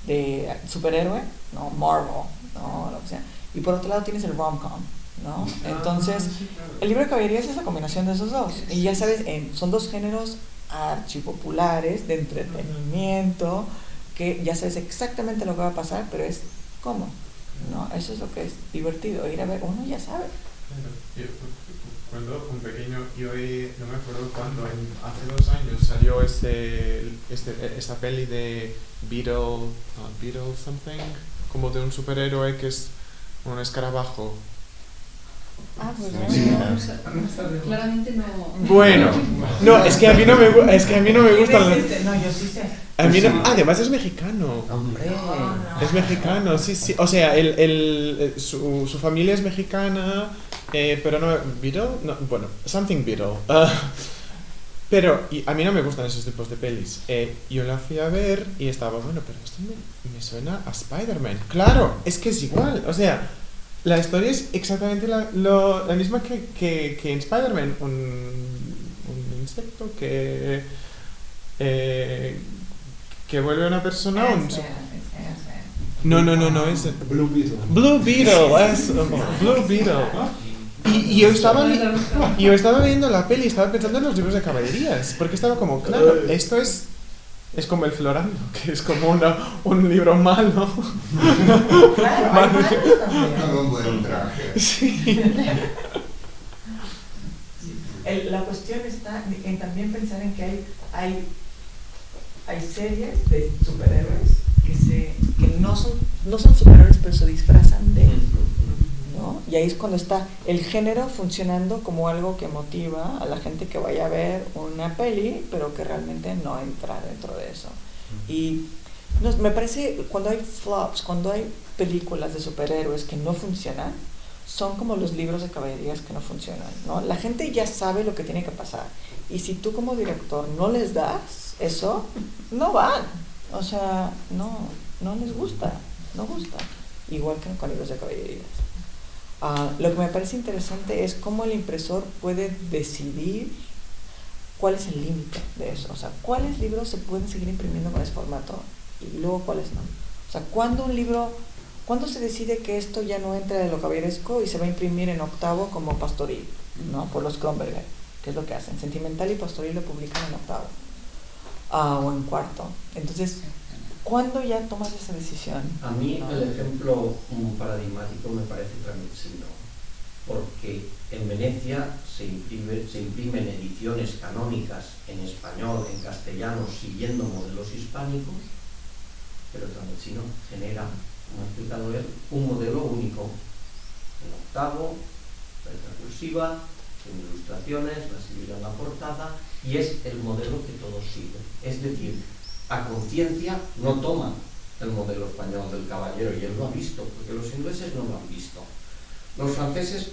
De superhéroe, ¿no? Marvel, ¿no? Lo que sea. Y por otro lado tienes el rom-com, ¿no? Entonces, el libro de caballerías es la combinación de esos dos. Y ya sabes, son dos géneros archipopulares de entretenimiento, que ya sabes exactamente lo que va a pasar, pero es cómo, ¿no? Eso es lo que es divertido, ir a ver, uno ya sabe. Claro, cuando un pequeño, no me acuerdo cuándo, hace 2 años salió esa peli de Beetle something, como de un superhéroe que es un escarabajo. Pues Sí. no, claramente no. Bueno, no, es que a mí no me gustan los... No, yo sí sé. Además es mexicano. Hombre. Es mexicano, sí. O sea, su familia es mexicana, pero no... ¿Beetle? No, bueno, something Beetle. Pero a mí no me gustan esos tipos de pelis. Yo la fui a ver y estaba, bueno, pero esto me suena a Spider-Man. Claro, es que es igual. O sea, la historia es exactamente la misma que en Spider-Man. Un insecto que vuelve una persona No, es Blue Beetle. Blue Beetle. Y yo estaba viendo la peli y estaba pensando en los libros de caballerías, porque estaba como, claro, esto es como el Florando, que es como un libro malo. Claro, Con un buen traje. Sí. La cuestión está en también pensar en que hay series de superhéroes que no son superhéroes, pero se disfrazan de él, ¿no? Y ahí es cuando está el género funcionando como algo que motiva a la gente que vaya a ver una peli, pero que realmente no entra dentro de eso. Y me parece, cuando hay flops, cuando hay películas de superhéroes que no funcionan, son como los libros de caballerías que no funcionan, ¿no? La gente ya sabe lo que tiene que pasar, y si tú como director no les das eso, no van, o sea, no les gusta, igual que con libros de caballerías. Lo que me parece interesante es cómo el impresor puede decidir cuál es el límite de eso, o sea, cuáles libros se pueden seguir imprimiendo con ese formato y luego cuáles no. O sea, ¿cuándo se decide que esto ya no entra de lo caballeresco y se va a imprimir en octavo como Pastoril, ¿no? Por los Kronberger, que es lo que hacen. Sentimental y Pastoril lo publican en octavo o en cuarto. Entonces, ¿cuándo ya tomas esa decisión? A mí el ejemplo paradigmático me parece Tramezzino, porque en Venecia se imprimen ediciones canónicas en español, en castellano, siguiendo modelos hispánicos, pero Tramezzino genera, como ha explicado él, un modelo único, en octavo, letra cursiva, sin ilustraciones, la escribirá en la portada, y es el modelo que todos siguen. Es decir, a conciencia no toma el modelo español del caballero, y él lo ha visto, porque los ingleses no lo han visto. Los franceses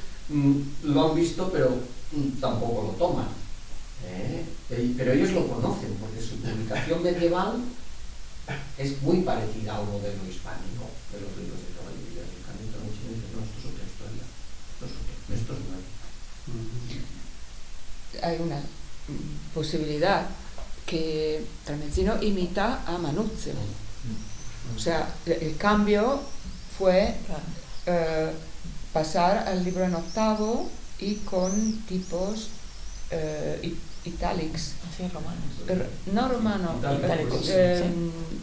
lo han visto, pero tampoco lo toman. Pero ellos lo conocen, porque su publicación medieval es muy parecida al modelo hispánico de los libros de caballería. En cambio, los chineses, no, esto es otra historia. Esto es nuevo. Hay una posibilidad que Tramezzino imita a Manuzio. O sea, el cambio fue pasar al libro en octavo y con tipos italics. Sí, romanos. No romano, Itálicos,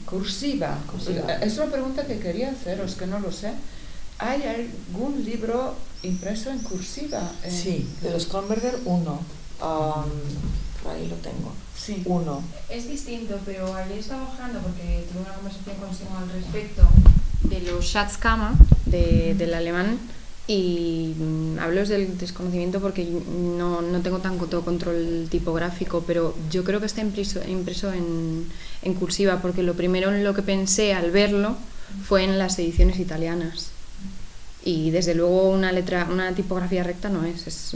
cursiva. Es una pregunta que quería haceros, que no lo sé. ¿Hay algún libro impreso en cursiva? Sí, de los Kronberger, uno. Por ahí lo tengo. Sí. Uno. Es distinto, pero ayer estaba buscando, porque tuve una conversación con Simón al respecto, de los Schatzkammer, del alemán, y hablo del desconocimiento porque no tengo tanto control tipográfico, pero yo creo que está impreso en cursiva, porque lo primero en lo que pensé al verlo fue en las ediciones italianas. Y desde luego una tipografía recta no es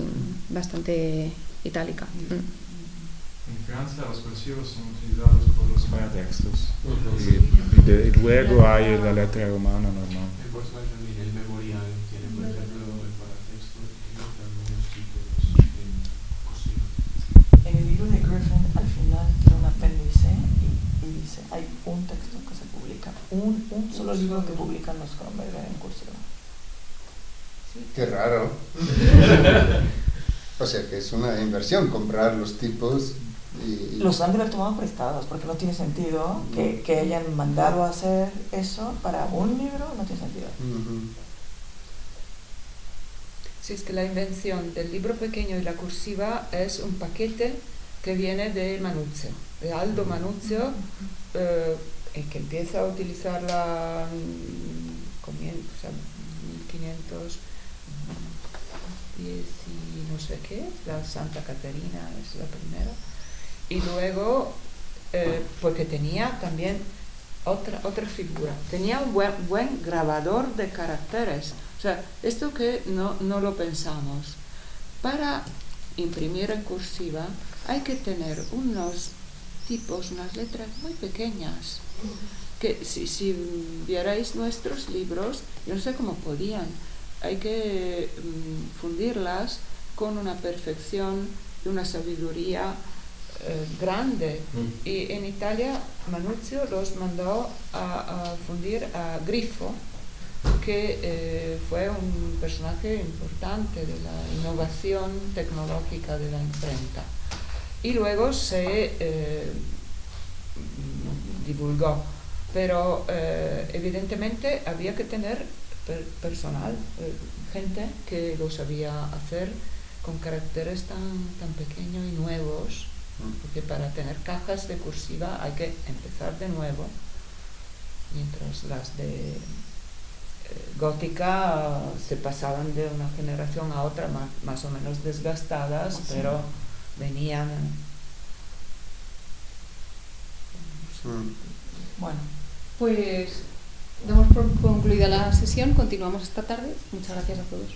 bastante itálica. En Francia los cursivos son utilizados por los paratextos y luego hay la letra romana normal. En Volkswagen también el memorial tiene, por ejemplo, el paratexto y algunos títulos en cursiva. En el libro de Griffin al final tiene un apéndice y dice, hay un texto que se publica, un solo libro que publican los Kronberger en cursiva. Qué raro. O sea que es una inversión comprar los tipos y... Los han de haber tomado prestados, porque no tiene sentido que hayan mandado a hacer eso para un libro, no tiene sentido. Sí, es que la invención del libro pequeño y la cursiva es un paquete que viene de Manuzio, de Aldo Manuzio, que empieza a utilizarla o sea, 1510 y no sé qué, la Santa Caterina es la primera, y luego porque tenía también otra figura, tenía un buen grabador de caracteres. O sea, esto que no lo pensamos, para imprimir en cursiva hay que tener unos tipos, unas letras muy pequeñas, que si vierais nuestros libros, yo no sé cómo podían, hay que fundirlas con una perfección y una sabiduría grande. Y en Italia Manuzio los mandó a fundir a Grifo, que fue un personaje importante de la innovación tecnológica de la imprenta. Y luego se divulgó, pero evidentemente había que tener personal, gente que lo sabía hacer con caracteres tan pequeños y nuevos, porque para tener cajas de cursiva hay que empezar de nuevo, mientras las de gótica se pasaban de una generación a otra más o menos desgastadas, pero venían. Bueno, Pues damos por concluida la sesión, continuamos esta tarde. Muchas gracias a todos.